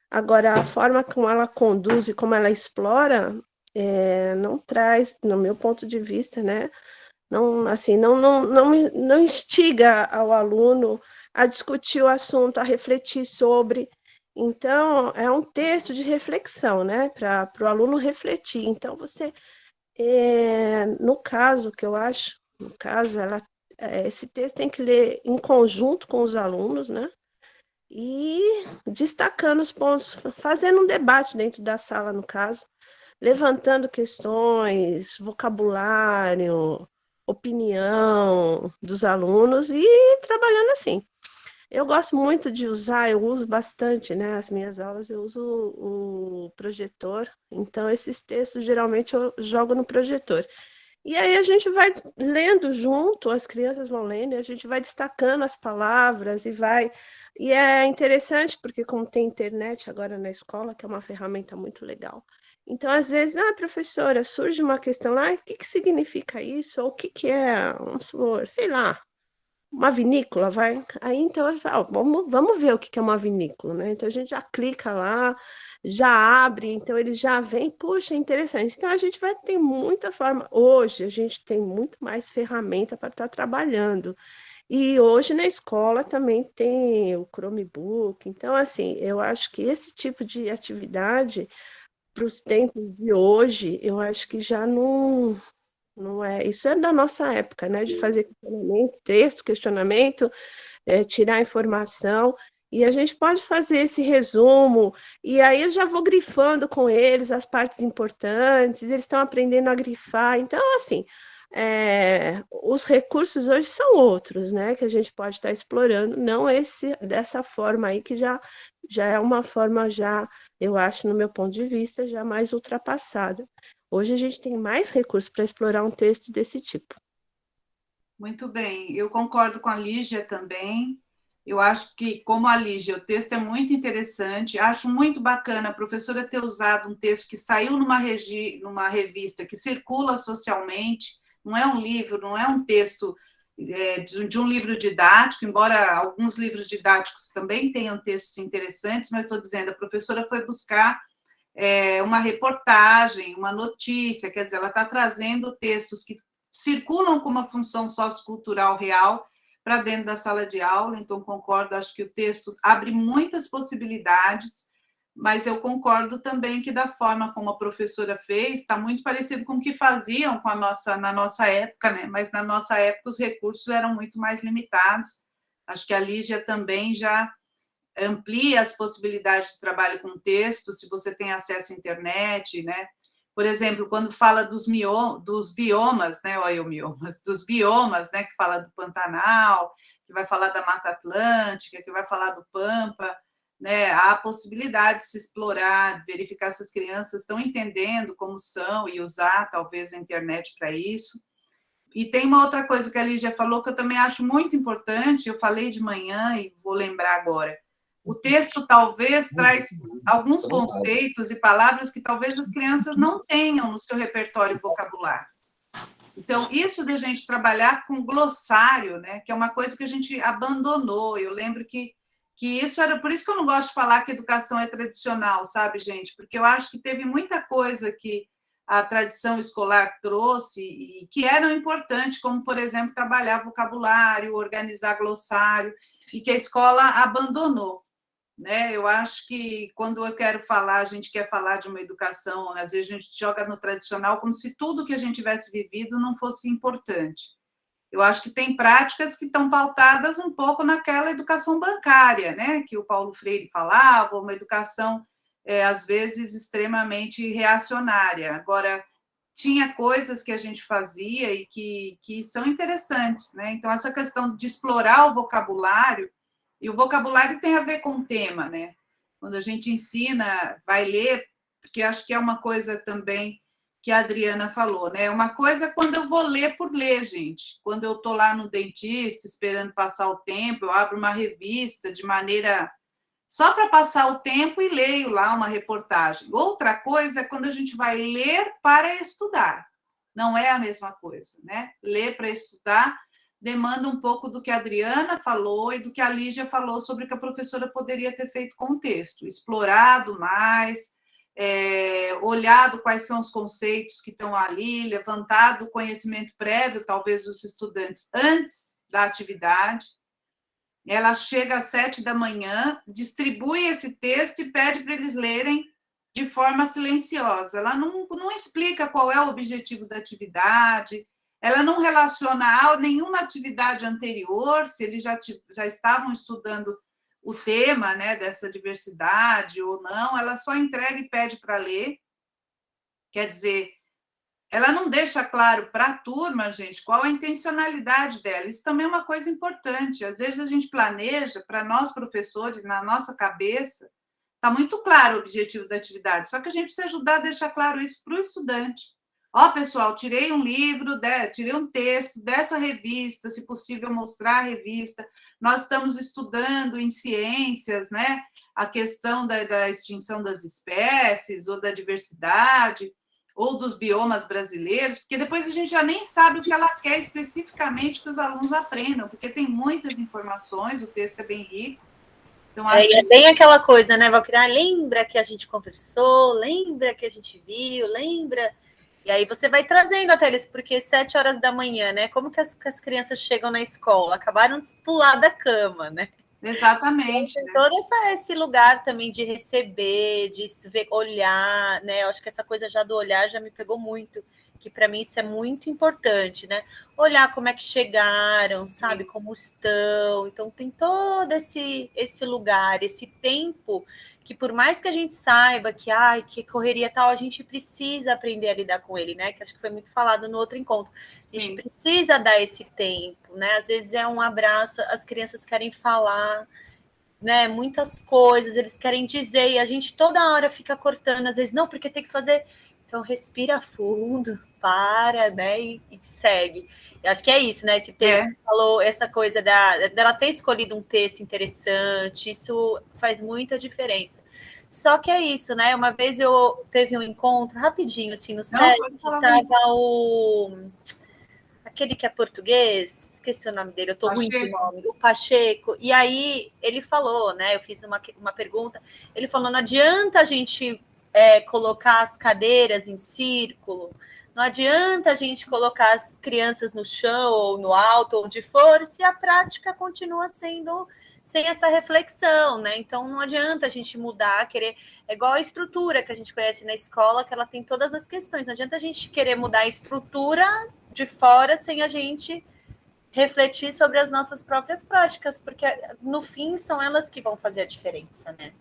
agora a forma como ela conduz e como ela explora não traz, no meu ponto de vista, né, não instiga ao aluno a discutir o assunto, a refletir sobre. Então, é um texto de reflexão, né, para o aluno refletir. Então, você, no caso, que eu acho, esse texto tem que ler em conjunto com os alunos, né, e destacando os pontos, fazendo um debate dentro da sala, no caso, levantando questões, vocabulário, opinião dos alunos e trabalhando assim. Eu gosto muito de usar, eu uso bastante, né, as minhas aulas, eu uso o projetor, então esses textos geralmente eu jogo no projetor. E aí a gente vai lendo junto, as crianças vão lendo, e a gente vai destacando as palavras e é interessante porque como tem internet agora na escola, que é uma ferramenta muito legal. Então, às vezes, professora, surge uma questão lá, o que significa isso? Ou o que é, vamos supor, sei lá, uma vinícola, vai? Aí, então, eu falo, vamos ver o que é uma vinícola, né? Então, a gente já clica lá, já abre, então ele já vem, puxa, interessante. Então, a gente vai ter muita forma. Hoje, a gente tem muito mais ferramenta para estar trabalhando. E hoje, na escola, também tem o Chromebook. Então, assim, eu acho que esse tipo de atividade, para os tempos de hoje, eu acho que já não é. Isso é da nossa época, né? De fazer questionamento, texto, questionamento, tirar informação. E a gente pode fazer esse resumo, e aí eu já vou grifando com eles as partes importantes, eles estão aprendendo a grifar. Então, assim, os recursos hoje são outros, né? Que a gente pode estar explorando, não dessa forma aí, que já é uma forma, eu acho, no meu ponto de vista, já mais ultrapassada. Hoje a gente tem mais recursos para explorar um texto desse tipo. Muito bem, eu concordo com a Lígia também. Eu acho que, como a Lígia, o texto é muito interessante. Acho muito bacana a professora ter usado um texto que saiu numa revista, que circula socialmente. Não é um livro, não é um texto de um livro didático, embora alguns livros didáticos também tenham textos interessantes, mas estou dizendo, a professora foi buscar uma reportagem, uma notícia, quer dizer, ela está trazendo textos que circulam com uma função sociocultural real para dentro da sala de aula, então concordo, acho que o texto abre muitas possibilidades, mas eu concordo também que da forma como a professora fez, está muito parecido com o que faziam na nossa época, né? Mas na nossa época os recursos eram muito mais limitados, acho que a Lígia também já amplia as possibilidades de trabalho com texto, se você tem acesso à internet, né? Por exemplo, quando fala dos biomas, né? Dos biomas, né? Que fala do Pantanal, que vai falar da Mata Atlântica, que vai falar do Pampa, né? Há a possibilidade de se explorar, verificar se as crianças estão entendendo como são e usar, talvez, a internet para isso. E tem uma outra coisa que a Lígia falou que eu também acho muito importante, eu falei de manhã e vou lembrar agora. O texto talvez traz alguns conceitos e palavras que talvez as crianças não tenham no seu repertório vocabulário. Então, isso de a gente trabalhar com glossário, né, que é uma coisa que a gente abandonou. Eu lembro que isso era... Por isso que eu não gosto de falar que educação é tradicional, sabe, gente? Porque eu acho que teve muita coisa que a tradição escolar trouxe e que eram importantes, como, por exemplo, trabalhar vocabulário, organizar glossário, e que a escola abandonou. Né? Eu acho que quando eu quero falar, a gente quer falar de uma educação, às vezes a gente joga no tradicional como se tudo que a gente tivesse vivido não fosse importante. Eu acho que tem práticas que estão pautadas um pouco naquela educação bancária, né? Que o Paulo Freire falava, uma educação, às vezes, extremamente reacionária. Agora, tinha coisas que a gente fazia e que são interessantes, né? Então, essa questão de explorar o vocabulário, e o vocabulário tem a ver com o tema, né? Quando a gente ensina, vai ler, porque acho que é uma coisa também que a Adriana falou, né? Uma coisa é quando eu vou ler por ler, gente. Quando eu estou lá no dentista, esperando passar o tempo, eu abro uma revista de maneira... só para passar o tempo e leio lá uma reportagem. Outra coisa é quando a gente vai ler para estudar. Não é a mesma coisa, né? Ler para estudar demanda um pouco do que a Adriana falou e do que a Lígia falou sobre o que a professora poderia ter feito com o texto, explorado mais, olhado quais são os conceitos que estão ali, levantado o conhecimento prévio, talvez, dos estudantes antes da atividade. Ela chega às 7 da manhã, distribui esse texto e pede para eles lerem de forma silenciosa. Ela não explica qual é o objetivo da atividade, ela não relaciona a nenhuma atividade anterior, se eles já estavam estudando o tema, né, dessa diversidade ou não, ela só entrega e pede para ler. Quer dizer, ela não deixa claro para a turma, gente, qual a intencionalidade dela. Isso também é uma coisa importante. Às vezes a gente planeja, para nós professores, na nossa cabeça, está muito claro o objetivo da atividade, só que a gente precisa ajudar a deixar claro isso para o estudante. Ó, pessoal, tirei um livro, tirei um texto dessa revista, se possível mostrar a revista. Nós estamos estudando em ciências, né, a questão da extinção das espécies ou da diversidade, ou dos biomas brasileiros, porque depois a gente já nem sabe o que ela quer especificamente que os alunos aprendam, porque tem muitas informações, o texto é bem rico. Então, acho é bem aquela coisa, né, Valquíria? Lembra que a gente conversou, lembra que a gente viu, lembra... E aí você vai trazendo até eles, porque 7 horas da manhã, né? Como que as crianças chegam na escola? Acabaram de pular da cama, né? Exatamente. Então, tem todo esse lugar também de receber, de se ver, olhar, né? Eu acho que essa coisa já do olhar já me pegou muito, que para mim isso é muito importante, né? Olhar como é que chegaram, sabe? Como estão. Então, tem todo esse lugar, esse tempo que por mais que a gente saiba que correria tal, a gente precisa aprender a lidar com ele, né? Que acho que foi muito falado no outro encontro. A gente precisa dar esse tempo, né? Às vezes é um abraço, as crianças querem falar, né? Muitas coisas, eles querem dizer, e a gente toda hora fica cortando, às vezes, não, porque tem que fazer. Então, respira fundo, para, né? E segue. Eu acho que é isso, né? Esse texto falou, essa coisa dela ter escolhido um texto interessante, isso faz muita diferença. Só que é isso, né? Uma vez eu teve um encontro rapidinho, assim, no SESC, que estava aquele que é português, esqueci o nome dele, eu estou ruim de nome, o Pacheco, e aí ele falou, né? Eu fiz uma pergunta, ele falou, não adianta a gente colocar as cadeiras em círculo, não adianta a gente colocar as crianças no chão, ou no alto, ou onde for, se a prática continua sendo sem essa reflexão, né? Então, não adianta a gente mudar, querer... É igual a estrutura que a gente conhece na escola, que ela tem todas as questões. Não adianta a gente querer mudar a estrutura de fora sem a gente refletir sobre as nossas próprias práticas, porque, no fim, são elas que vão fazer a diferença, né?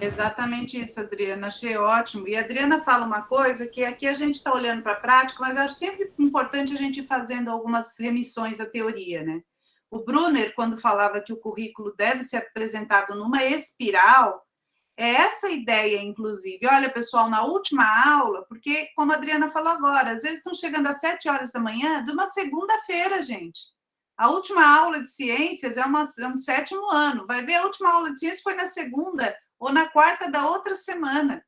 Exatamente isso, Adriana, achei ótimo. E a Adriana fala uma coisa que aqui a gente está olhando para a prática, mas eu acho sempre importante a gente ir fazendo algumas remissões à teoria, né? O Brunner, quando falava que o currículo deve ser apresentado numa espiral, é essa ideia, inclusive. Olha, pessoal, na última aula, porque, como a Adriana falou agora, às vezes estão chegando às 7 horas da manhã de uma segunda-feira, gente. A última aula de ciências é um 7º ano. Vai ver, a última aula de ciências foi na segunda ou na quarta da outra semana.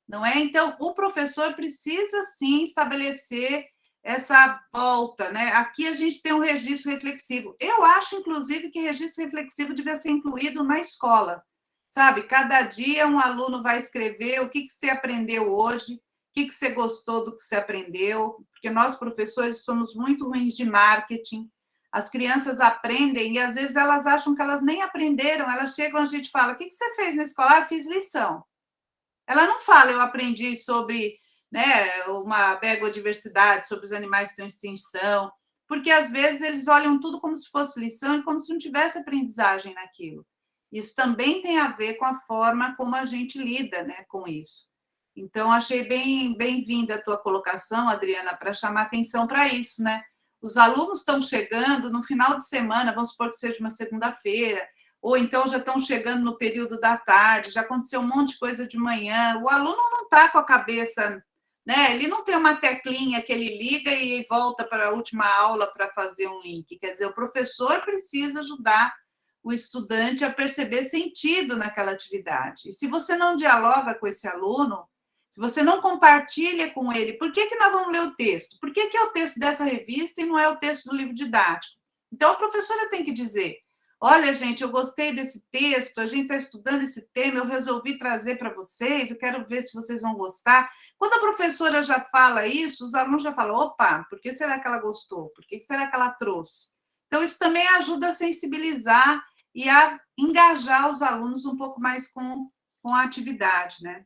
Não é? Então, o professor precisa, sim, estabelecer essa volta, né? Aqui a gente tem um registro reflexivo. Eu acho, inclusive, que registro reflexivo devia ser incluído na escola, sabe? Cada dia um aluno vai escrever o que você aprendeu hoje, o que você gostou do que você aprendeu, porque nós, professores, somos muito ruins de marketing. As crianças aprendem e, às vezes, elas acham que elas nem aprenderam. Elas chegam, a gente fala, o que você fez na escola? Ah, fiz lição. Ela não fala, eu aprendi sobre, né, uma biodiversidade, sobre os animais que estão em extinção, porque às vezes eles olham tudo como se fosse lição e como se não tivesse aprendizagem naquilo. Isso também tem a ver com a forma como a gente lida, né, com isso. Então, achei bem-vinda a tua colocação, Adriana, para chamar atenção para isso, né? Os alunos estão chegando no final de semana, vamos supor que seja uma segunda-feira, ou então já estão chegando no período da tarde, já aconteceu um monte de coisa de manhã, o aluno não está com a cabeça, né? Ele não tem uma teclinha que ele liga e volta para a última aula para fazer um link. Quer dizer, o professor precisa ajudar o estudante a perceber sentido naquela atividade. E se você não dialoga com esse aluno, se você não compartilha com ele, por que nós vamos ler o texto? Por que é o texto dessa revista e não é o texto do livro didático? Então, a professora tem que dizer, olha, gente, eu gostei desse texto, a gente está estudando esse tema, eu resolvi trazer para vocês, eu quero ver se vocês vão gostar. Quando a professora já fala isso, os alunos já falam, opa, por que será que ela gostou? Por que será que ela trouxe? Então, isso também ajuda a sensibilizar e a engajar os alunos um pouco mais com a atividade, né?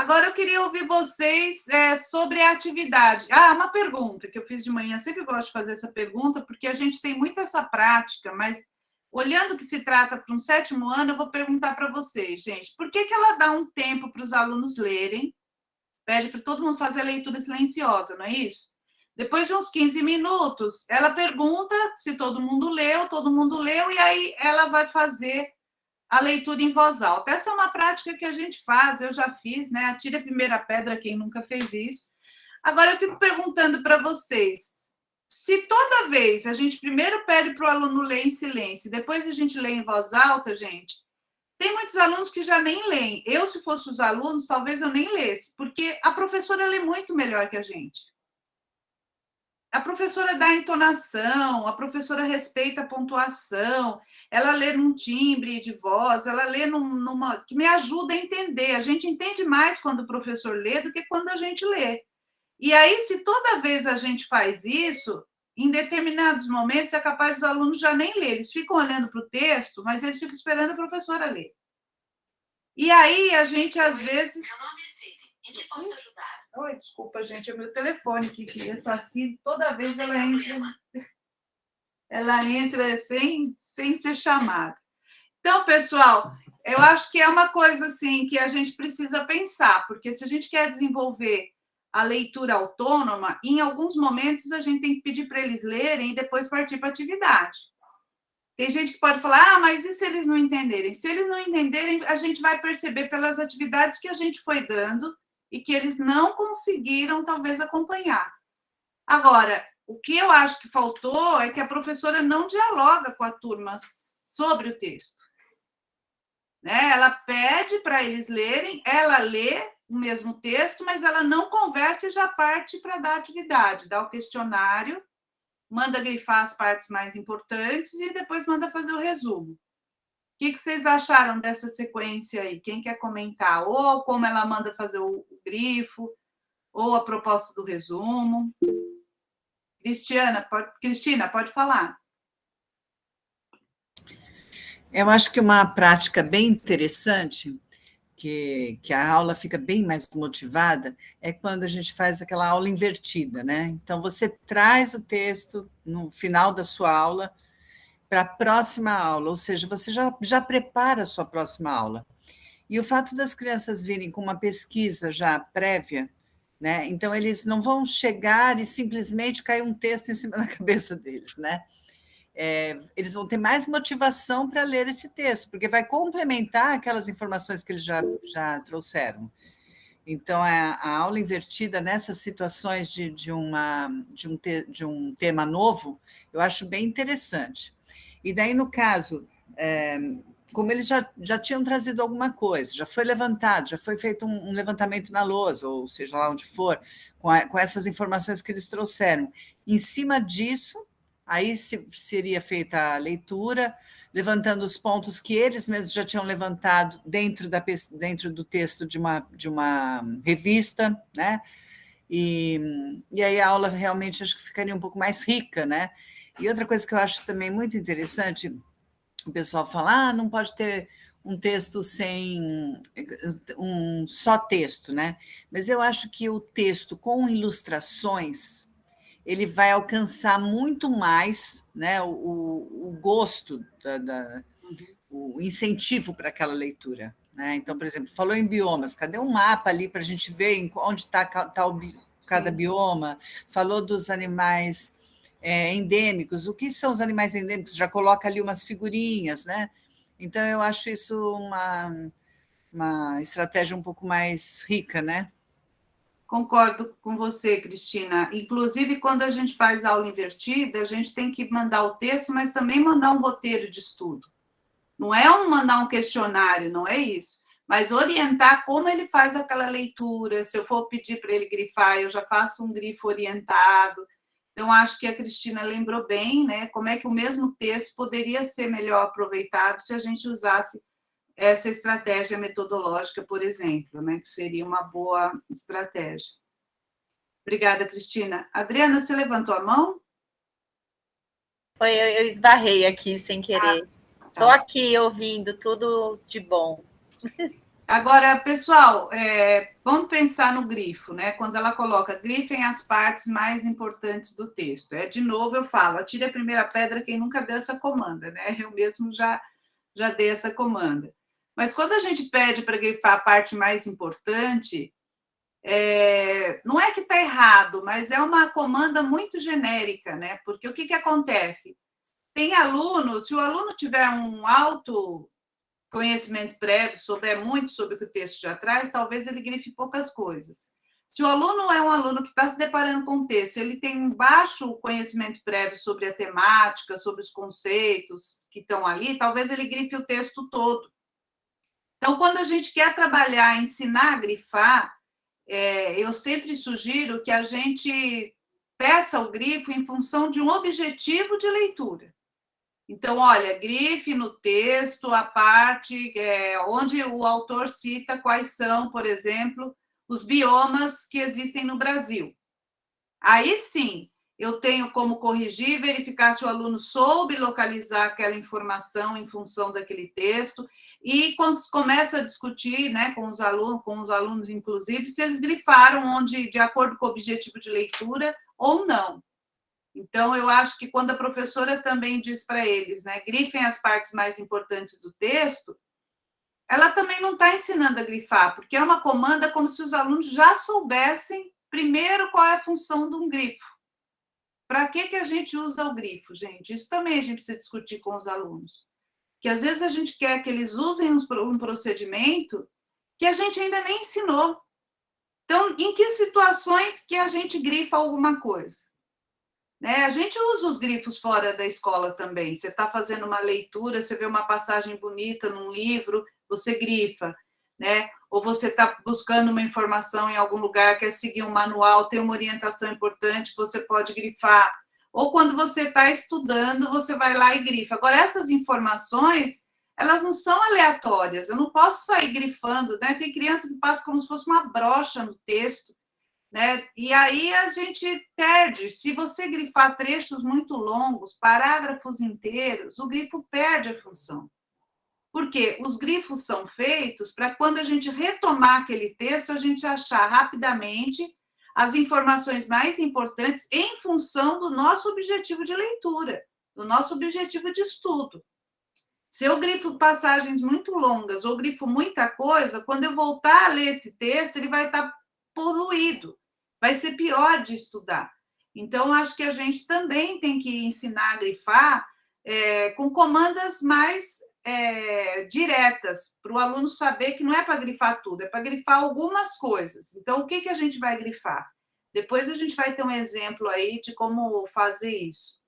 Agora, eu queria ouvir vocês sobre a atividade. Ah, uma pergunta que eu fiz de manhã, sempre gosto de fazer essa pergunta, porque a gente tem muito essa prática, mas olhando que se trata para um 7º ano, eu vou perguntar para vocês, gente, por que ela dá um tempo para os alunos lerem, pede para todo mundo fazer a leitura silenciosa, não é isso? Depois de uns 15 minutos, ela pergunta se todo mundo leu, e aí ela vai fazer a leitura em voz alta. Essa é uma prática que a gente faz, eu já fiz, né? Atire a primeira pedra quem nunca fez isso. Agora, eu fico perguntando para vocês, se toda vez a gente primeiro pede para o aluno ler em silêncio, depois a gente lê em voz alta, gente, tem muitos alunos que já nem leem. Eu, se fosse os alunos, talvez eu nem lesse, porque a professora lê muito melhor que a gente. A professora dá entonação, a professora respeita a pontuação, ela lê num timbre de voz, ela lê numa que me ajuda a entender. A gente entende mais quando o professor lê do que quando a gente lê. E aí, se toda vez a gente faz isso, em determinados momentos é capaz dos alunos já nem ler. Eles ficam olhando para o texto, mas eles ficam esperando a professora ler. E aí, a gente, às vezes... Meu nome é Cid. Em que posso ajudar? Oi, desculpa, gente, é o meu telefone que essa Cid, toda vez ela entra sem ser chamada. Então, pessoal, eu acho que é uma coisa assim que a gente precisa pensar, porque se a gente quer desenvolver a leitura autônoma, em alguns momentos a gente tem que pedir para eles lerem e depois partir para a atividade. Tem gente que pode falar, ah, mas e se eles não entenderem? Se eles não entenderem, a gente vai perceber pelas atividades que a gente foi dando e que eles não conseguiram, talvez, acompanhar. Agora, o que eu acho que faltou é que a professora não dialoga com a turma sobre o texto. Né? Ela pede para eles lerem, ela lê o mesmo texto, mas ela não conversa e já parte para dar atividade, dá o questionário, manda grifar as partes mais importantes e depois manda fazer o resumo. O que vocês acharam dessa sequência aí? Quem quer comentar? Ou como ela manda fazer o grifo, ou a proposta do resumo? Cristina, pode falar. Eu acho que uma prática bem interessante, que a aula fica bem mais motivada, é quando a gente faz aquela aula invertida, né? Então, você traz o texto no final da sua aula para a próxima aula, ou seja, você já prepara a sua próxima aula. E o fato das crianças virem com uma pesquisa já prévia, né? Então, eles não vão chegar e simplesmente cair um texto em cima da cabeça deles, né? Eles vão ter mais motivação para ler esse texto, porque vai complementar aquelas informações que eles já trouxeram. Então, a aula invertida nessas situações de um tema novo, eu acho bem interessante. E daí, no caso, como eles já tinham trazido alguma coisa, já foi levantado, já foi feito um levantamento na lousa, ou seja lá onde for, com essas informações que eles trouxeram. Em cima disso, aí seria feita a leitura, levantando os pontos que eles mesmos já tinham levantado dentro do texto de uma revista, né? E aí a aula realmente acho que ficaria um pouco mais rica, né? E outra coisa que eu acho também muito interessante, o pessoal fala, não pode ter um texto sem um só texto, né? Mas eu acho que o texto com ilustrações ele vai alcançar muito mais, né, o gosto, o incentivo para aquela leitura. Né? Então, por exemplo, falou em biomas, cadê um mapa ali para a gente ver onde está cada bioma? Falou dos animais endêmicos, o que são os animais endêmicos? Já coloca ali umas figurinhas, né? Então, eu acho isso uma estratégia um pouco mais rica, né? Concordo com você, Cristina. Inclusive, quando a gente faz aula invertida, a gente tem que mandar o texto, mas também mandar um roteiro de estudo. Não é mandar um questionário, não é isso. Mas orientar como ele faz aquela leitura. Se eu for pedir para ele grifar, eu já faço um grifo orientado. Então, acho que a Cristina lembrou bem, né? Como é que o mesmo texto poderia ser melhor aproveitado se a gente usasse essa estratégia metodológica, por exemplo, né, que seria uma boa estratégia. Obrigada, Cristina. Adriana, você levantou a mão? Foi, eu esbarrei aqui sem querer. Estou aqui ouvindo, tudo de bom. Agora, pessoal, vamos pensar no grifo, né? Quando ela coloca, grifem as partes mais importantes do texto. De novo, eu falo, atire a primeira pedra quem nunca deu essa comanda, né? Eu mesmo já dei essa comanda. Mas quando a gente pede para grifar a parte mais importante, não é que está errado, mas é uma comanda muito genérica, né? Porque o que acontece? Tem aluno, se o aluno tiver um alto conhecimento prévio, souber muito sobre o que o texto já traz, talvez ele grife poucas coisas. Se o aluno é um aluno que está se deparando com o texto, ele tem um baixo conhecimento prévio sobre a temática, sobre os conceitos que estão ali, talvez ele grife o texto todo. Então, quando a gente quer trabalhar, ensinar a grifar, eu sempre sugiro que a gente peça o grifo em função de um objetivo de leitura. Então, olha, grife no texto a parte onde o autor cita quais são, por exemplo, os biomas que existem no Brasil. Aí sim, eu tenho como corrigir, verificar se o aluno soube localizar aquela informação em função daquele texto, e começo a discutir, né, com os alunos, inclusive, se eles grifaram onde, de acordo com o objetivo de leitura ou não. Então, eu acho que quando a professora também diz para eles, né, grifem as partes mais importantes do texto, ela também não está ensinando a grifar, porque é uma comanda como se os alunos já soubessem primeiro qual é a função de um grifo. Para que a gente usa o grifo, gente? Isso também a gente precisa discutir com os alunos. Que às vezes a gente quer que eles usem um procedimento que a gente ainda nem ensinou. Então, em que situações que a gente grifa alguma coisa? Né? A gente usa os grifos fora da escola também. Você está fazendo uma leitura, você vê uma passagem bonita num livro, você grifa, né? Ou você está buscando uma informação em algum lugar, quer seguir um manual, tem uma orientação importante, você pode grifar. Ou quando você está estudando, você vai lá e grifa. Agora, essas informações, elas não são aleatórias, eu não posso sair grifando, né? Tem criança que passa como se fosse uma brocha no texto, né? E aí a gente perde. Se você grifar trechos muito longos, parágrafos inteiros, o grifo perde a função. Porque os grifos são feitos para quando a gente retomar aquele texto, a gente achar rapidamente as informações mais importantes em função do nosso objetivo de leitura, do nosso objetivo de estudo. Se eu grifo passagens muito longas ou grifo muita coisa, quando eu voltar a ler esse texto, ele vai estar poluído, vai ser pior de estudar. Então, acho que a gente também tem que ensinar a grifar com comandas mais diretas, para o aluno saber que não é para grifar tudo, é para grifar algumas coisas. Então, o que a gente vai grifar? Depois a gente vai ter um exemplo aí de como fazer isso.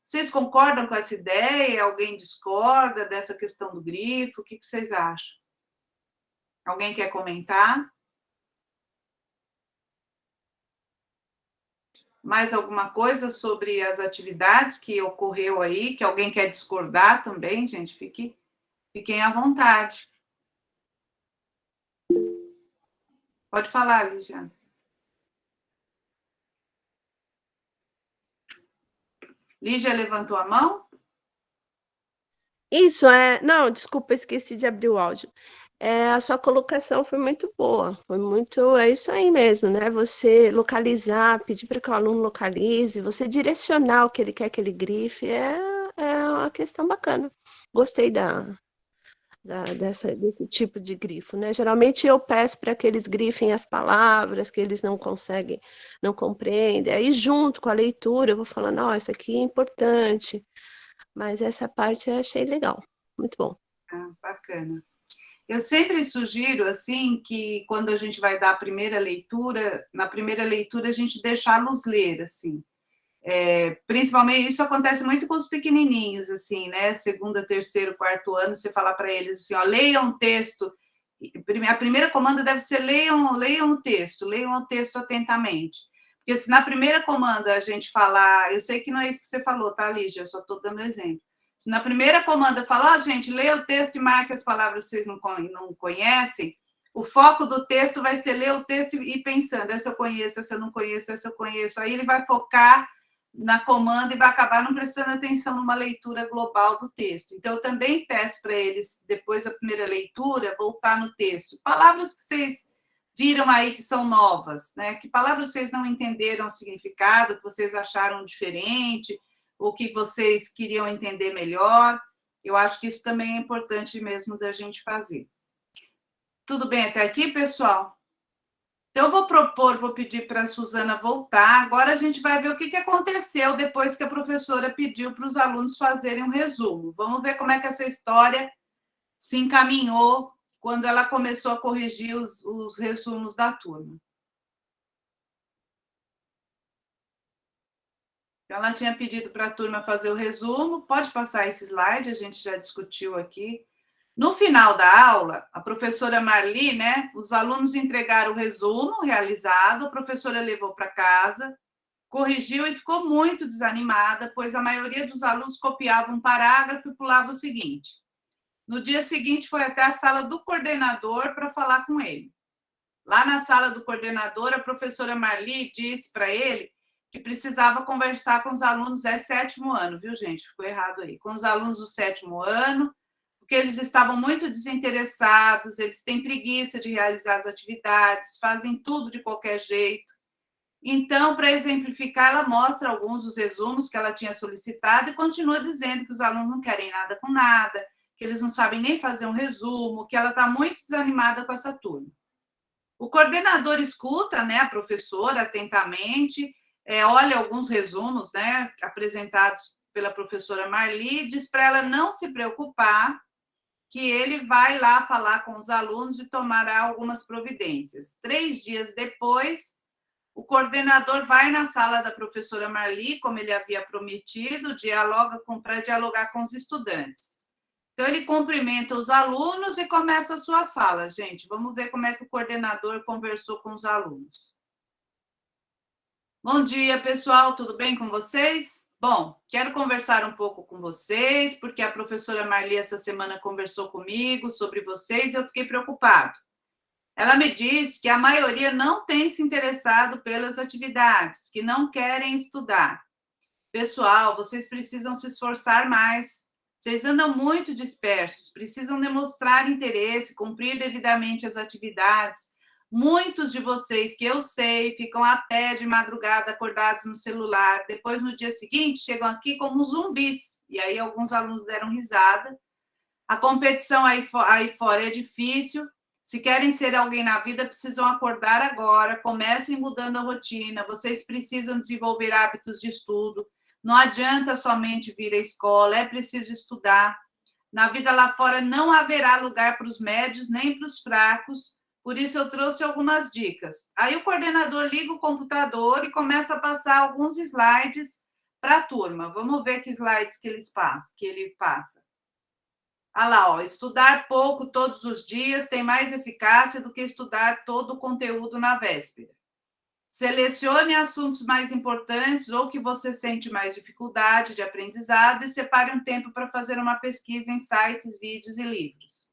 Vocês concordam com essa ideia? Alguém discorda dessa questão do grifo? O que vocês acham? Alguém quer comentar? Mais alguma coisa sobre as atividades que ocorreu aí, que alguém quer discordar também, gente? Fiquem à vontade. Pode falar, Lígia. Lígia levantou a mão? Isso, não, desculpa, esqueci de abrir o áudio. A sua colocação foi muito boa, é isso aí mesmo, né? Você localizar, pedir para que o aluno localize, você direcionar o que ele quer que ele grife, é uma questão bacana. Gostei desse tipo de grifo, né? Geralmente eu peço para que eles grifem as palavras que eles não conseguem, não compreendem, aí junto com a leitura eu vou falando, ó, isso aqui é importante, mas essa parte eu achei legal, muito bom. Bacana. Eu sempre sugiro, assim, que quando a gente vai dar a primeira leitura, na primeira leitura a gente deixá-los ler, assim. Principalmente, isso acontece muito com os pequenininhos, assim, né? Segundo, terceiro, quarto ano, você falar para eles assim, ó, leiam o texto. A primeira comanda deve ser leiam o texto atentamente. Porque se na primeira comanda a gente falar, eu sei que não é isso que você falou, tá, Lígia? Eu só estou dando exemplo. Se na primeira comanda falar, gente, leia o texto e marque as palavras que vocês não conhecem, o foco do texto vai ser ler o texto e pensando, essa eu conheço, essa eu não conheço, essa eu conheço. Aí ele vai focar na comanda e vai acabar não prestando atenção numa leitura global do texto. Então, eu também peço para eles, depois da primeira leitura, voltar no texto. Palavras que vocês viram aí que são novas, né? Que palavras vocês não entenderam o significado, que vocês acharam diferente, ou que vocês queriam entender melhor. Eu acho que isso também é importante mesmo da gente fazer. Tudo bem até aqui, pessoal? Então, eu vou pedir para a Suzana voltar. Agora a gente vai ver o que aconteceu depois que a professora pediu para os alunos fazerem um resumo. Vamos ver como é que essa história se encaminhou quando ela começou a corrigir os resumos da turma. Ela tinha pedido para a turma fazer o resumo. Pode passar esse slide, a gente já discutiu aqui. No final da aula, a professora Marli, né, os alunos entregaram o resumo realizado, a professora levou para casa, corrigiu e ficou muito desanimada, pois a maioria dos alunos copiava um parágrafo e pulava o seguinte. No dia seguinte, foi até a sala do coordenador para falar com ele. Lá na sala do coordenador, a professora Marli disse para ele que precisava conversar com os alunos sétimo ano, viu, gente? Ficou errado aí. Com os alunos do sétimo ano, porque eles estavam muito desinteressados, eles têm preguiça de realizar as atividades, fazem tudo de qualquer jeito. Então, para exemplificar, ela mostra alguns dos resumos que ela tinha solicitado e continua dizendo que os alunos não querem nada com nada, que eles não sabem nem fazer um resumo, que ela está muito desanimada com essa turma. O coordenador escuta, né, a professora atentamente, olha alguns resumos, né, apresentados pela professora Marli, e diz para ela não se preocupar, que ele vai lá falar com os alunos e tomará algumas providências. 3 dias depois, o coordenador vai na sala da professora Marli, como ele havia prometido, para dialogar com os estudantes. Então, ele cumprimenta os alunos e começa a sua fala. Gente, vamos ver como é que o coordenador conversou com os alunos. Bom dia, pessoal, tudo bem com vocês? Bom, quero conversar um pouco com vocês, porque a professora Marli essa semana conversou comigo sobre vocês e eu fiquei preocupado. Ela me disse que a maioria não tem se interessado pelas atividades, que não querem estudar. Pessoal, vocês precisam se esforçar mais. Vocês andam muito dispersos, precisam demonstrar interesse, cumprir devidamente as atividades. Muitos de vocês, que eu sei, ficam até de madrugada acordados no celular. Depois, no dia seguinte, chegam aqui como zumbis. E aí, alguns alunos deram risada. A competição aí fora é difícil. Se querem ser alguém na vida, precisam acordar agora. Comecem mudando a rotina. Vocês precisam desenvolver hábitos de estudo. Não adianta somente vir à escola, é preciso estudar. Na vida lá fora não haverá lugar para os médios nem para os fracos, por isso eu trouxe algumas dicas. Aí o coordenador liga o computador e começa a passar alguns slides para a turma. Vamos ver que slides que ele passa. Olha lá, ó, estudar pouco todos os dias tem mais eficácia do que estudar todo o conteúdo na véspera. Selecione assuntos mais importantes ou que você sente mais dificuldade de aprendizado e separe um tempo para fazer uma pesquisa em sites, vídeos e livros.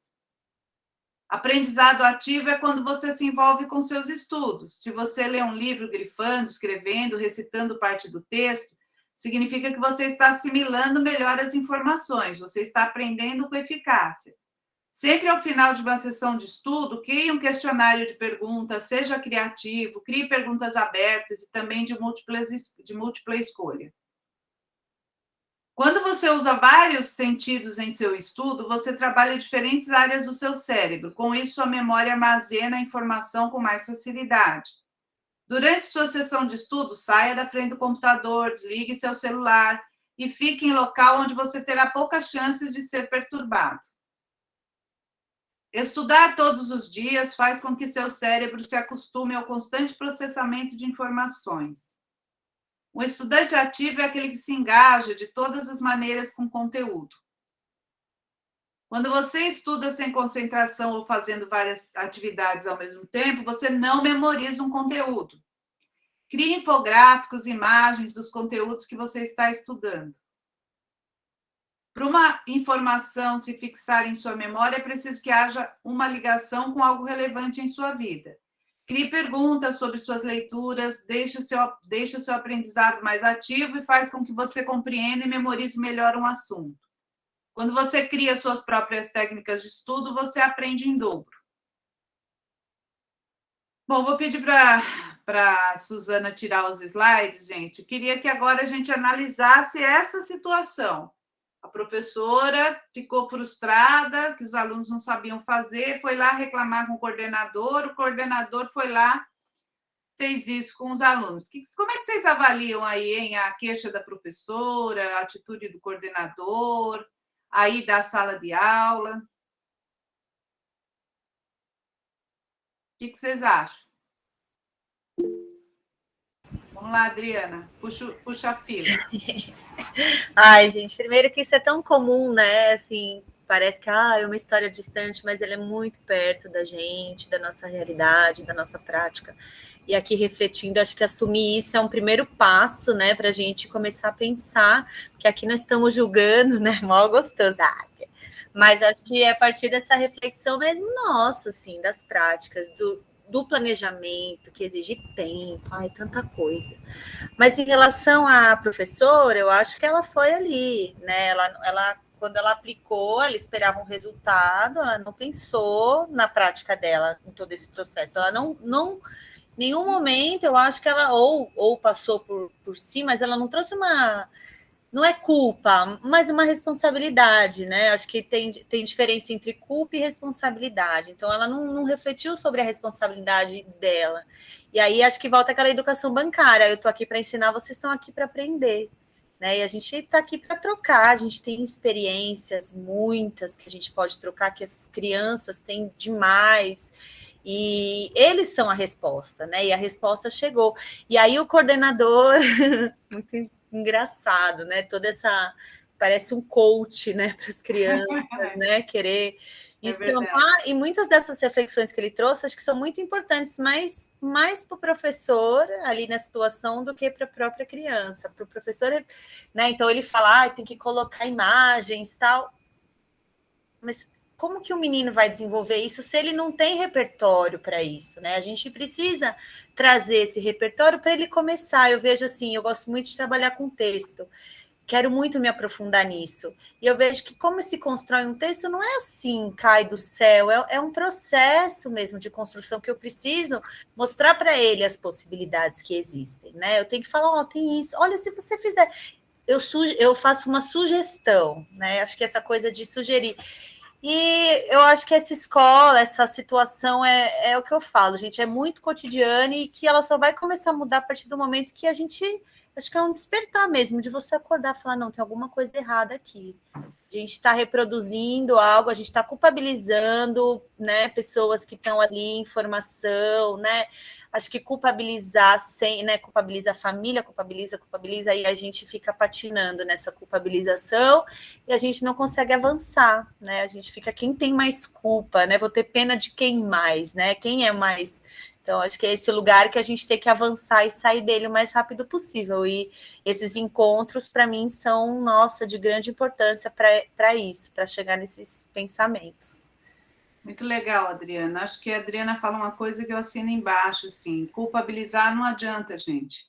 Aprendizado ativo é quando você se envolve com seus estudos. Se você lê um livro grifando, escrevendo, recitando parte do texto, significa que você está assimilando melhor as informações, você está aprendendo com eficácia. Sempre ao final de uma sessão de estudo, crie um questionário de perguntas, seja criativo, crie perguntas abertas e também de múltipla escolha. Quando você usa vários sentidos em seu estudo, você trabalha diferentes áreas do seu cérebro. Com isso, a memória armazena a informação com mais facilidade. Durante sua sessão de estudo, saia da frente do computador, desligue seu celular e fique em local onde você terá poucas chances de ser perturbado. Estudar todos os dias faz com que seu cérebro se acostume ao constante processamento de informações. Um estudante ativo é aquele que se engaja de todas as maneiras com conteúdo. Quando você estuda sem concentração ou fazendo várias atividades ao mesmo tempo, você não memoriza um conteúdo. Crie infográficos, imagens dos conteúdos que você está estudando. Para uma informação se fixar em sua memória, é preciso que haja uma ligação com algo relevante em sua vida. Crie perguntas sobre suas leituras, deixe seu aprendizado mais ativo e faz com que você compreenda e memorize melhor um assunto. Quando você cria suas próprias técnicas de estudo, você aprende em dobro. Bom, vou pedir para a Suzana tirar os slides, gente. Queria que agora a gente analisasse essa situação. A professora ficou frustrada, que os alunos não sabiam fazer, foi lá reclamar com o coordenador foi lá, fez isso com os alunos. Como é que vocês avaliam aí, hein? A queixa da professora, a atitude do coordenador, aí da sala de aula? O que vocês acham? Vamos lá, Adriana, puxa a fila. Ai, gente, primeiro que isso é tão comum, né? Assim, parece que é uma história distante, mas ela é muito perto da gente, da nossa realidade, da nossa prática. E aqui refletindo, acho que assumir isso é um primeiro passo, né, para a gente começar a pensar que aqui nós estamos julgando, né? Mó gostoso. Mas acho que é a partir dessa reflexão mesmo nossa, assim, das práticas, do planejamento, que exige tempo, tanta coisa. Mas em relação à professora, eu acho que ela foi ali, né? Ela quando ela aplicou, ela esperava um resultado, ela não pensou na prática dela em todo esse processo. Ela não em nenhum momento, eu acho que ela ou passou por si, mas ela não trouxe não é culpa, mas uma responsabilidade, né? Acho que tem diferença entre culpa e responsabilidade. Então, ela não refletiu sobre a responsabilidade dela. E aí, acho que volta aquela educação bancária. Eu estou aqui para ensinar, vocês estão aqui para aprender. Né? E a gente está aqui para trocar. A gente tem experiências, muitas, que a gente pode trocar, que as crianças têm demais. E eles são a resposta, né? E a resposta chegou. E aí, o coordenador... muito engraçado, né? Toda essa parece um coach, né, para as crianças, né? Querer estampar, e muitas dessas reflexões que ele trouxe, acho que são muito importantes, mas mais para o professor ali na situação do que para a própria criança. Para o professor, né? Então ele fala, tem que colocar imagens, tal. Mas como que o menino vai desenvolver isso se ele não tem repertório para isso, né? A gente precisa trazer esse repertório para ele começar. Eu vejo assim, eu gosto muito de trabalhar com texto, quero muito me aprofundar nisso. E eu vejo que como se constrói um texto não é assim, cai do céu, é um processo mesmo de construção que eu preciso mostrar para ele as possibilidades que existem, né? Eu tenho que falar, tem isso, olha, se você fizer... Eu faço uma sugestão, né? Acho que essa coisa de sugerir... E eu acho que essa escola, essa situação é o que eu falo, gente, é muito cotidiana e que ela só vai começar a mudar a partir do momento que a gente, acho que é um despertar mesmo, de você acordar e falar, não, tem alguma coisa errada aqui, A gente está reproduzindo algo, a gente está culpabilizando, né, pessoas que estão ali em formação, né? Acho que culpabilizar sem, né? Culpabiliza a família, culpabiliza, e a gente fica patinando nessa culpabilização e a gente não consegue avançar, né? A gente fica quem tem mais culpa, né? Vou ter pena de quem mais, né? Quem é mais. Então, acho que é esse lugar que a gente tem que avançar e sair dele o mais rápido possível. E esses encontros, para mim, são, nossa, de grande importância para isso, para chegar nesses pensamentos. Muito legal, Adriana. Acho que a Adriana fala uma coisa que eu assino embaixo, assim, culpabilizar não adianta, gente.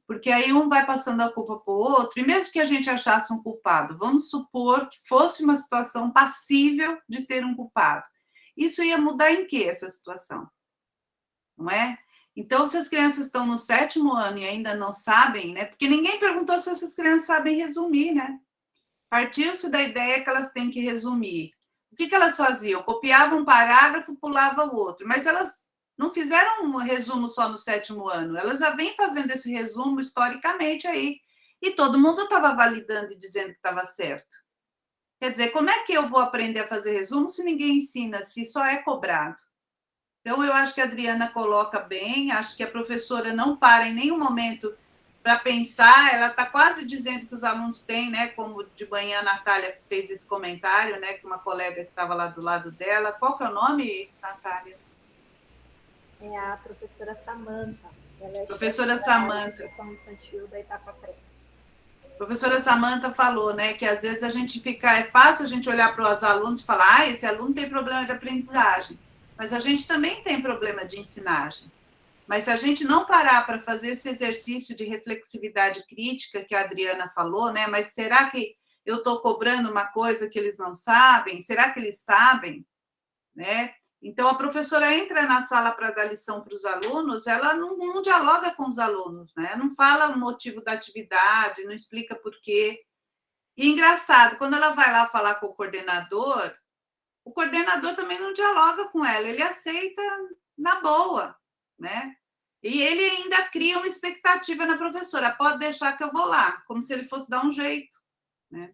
Porque aí um vai passando a culpa para o outro, e mesmo que a gente achasse um culpado, vamos supor que fosse uma situação passível de ter um culpado. Isso ia mudar em que essa situação? Não é? Então, se as crianças estão no 7º ano e ainda não sabem, né? Porque ninguém perguntou se essas crianças sabem resumir, né? Partiu-se da ideia que elas têm que resumir. O que elas faziam? Copiavam um parágrafo, pulavam o outro, mas elas não fizeram um resumo só no 7º ano, elas já vêm fazendo esse resumo historicamente aí, e todo mundo estava validando e dizendo que estava certo. Quer dizer, como é que eu vou aprender a fazer resumo se ninguém ensina, se só é cobrado? Então, eu acho que a Adriana coloca bem, acho que a professora não para em nenhum momento para pensar, ela está quase dizendo que os alunos têm, né, como de manhã a Natália fez esse comentário, né, que uma colega que estava lá do lado dela, qual que é o nome, Natália? É a professora Samanta. Ela é professora Samanta. Infantil da Etapa Pré. Professora Samanta falou, né, que às vezes a gente fica, é fácil a gente olhar para os alunos e falar, ah, esse aluno tem problema de aprendizagem, mas a gente também tem problema de ensinagem. Mas se a gente não parar para fazer esse exercício de reflexividade crítica que a Adriana falou, né, mas será que eu estou cobrando uma coisa que eles não sabem? Será que eles sabem? Né? Então, a professora entra na sala para dar lição para os alunos, ela não dialoga com os alunos, né? Não fala o motivo da atividade, não explica por quê. E engraçado, quando ela vai lá falar com o coordenador também não dialoga com ela, ele aceita na boa, né? E ele ainda cria uma expectativa na professora, pode deixar que eu vou lá, como se ele fosse dar um jeito, né?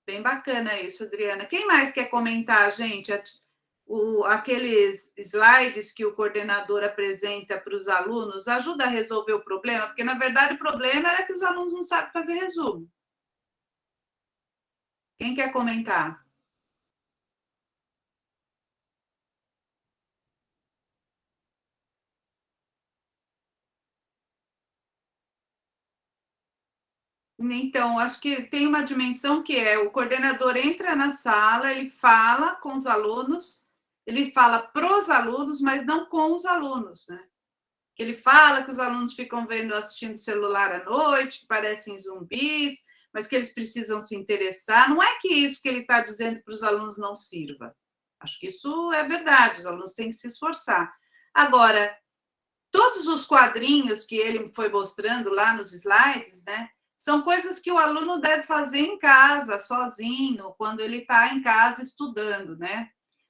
Bem bacana isso, Adriana. Quem mais quer comentar, gente? Aqueles slides que o coordenador apresenta para os alunos ajuda a resolver o problema? Porque, na verdade, o problema era que os alunos não sabem fazer resumo. Quem quer comentar? Então, acho que tem uma dimensão que é o coordenador entra na sala, ele fala com os alunos, ele fala para os alunos, mas não com os alunos, né? Ele fala que os alunos ficam assistindo celular à noite, que parecem zumbis, mas que eles precisam se interessar. Não é que isso que ele está dizendo para os alunos não sirva. Acho que isso é verdade, os alunos têm que se esforçar. Agora, todos os quadrinhos que ele foi mostrando lá nos slides, né, são coisas que o aluno deve fazer em casa, sozinho, quando ele está em casa estudando, né?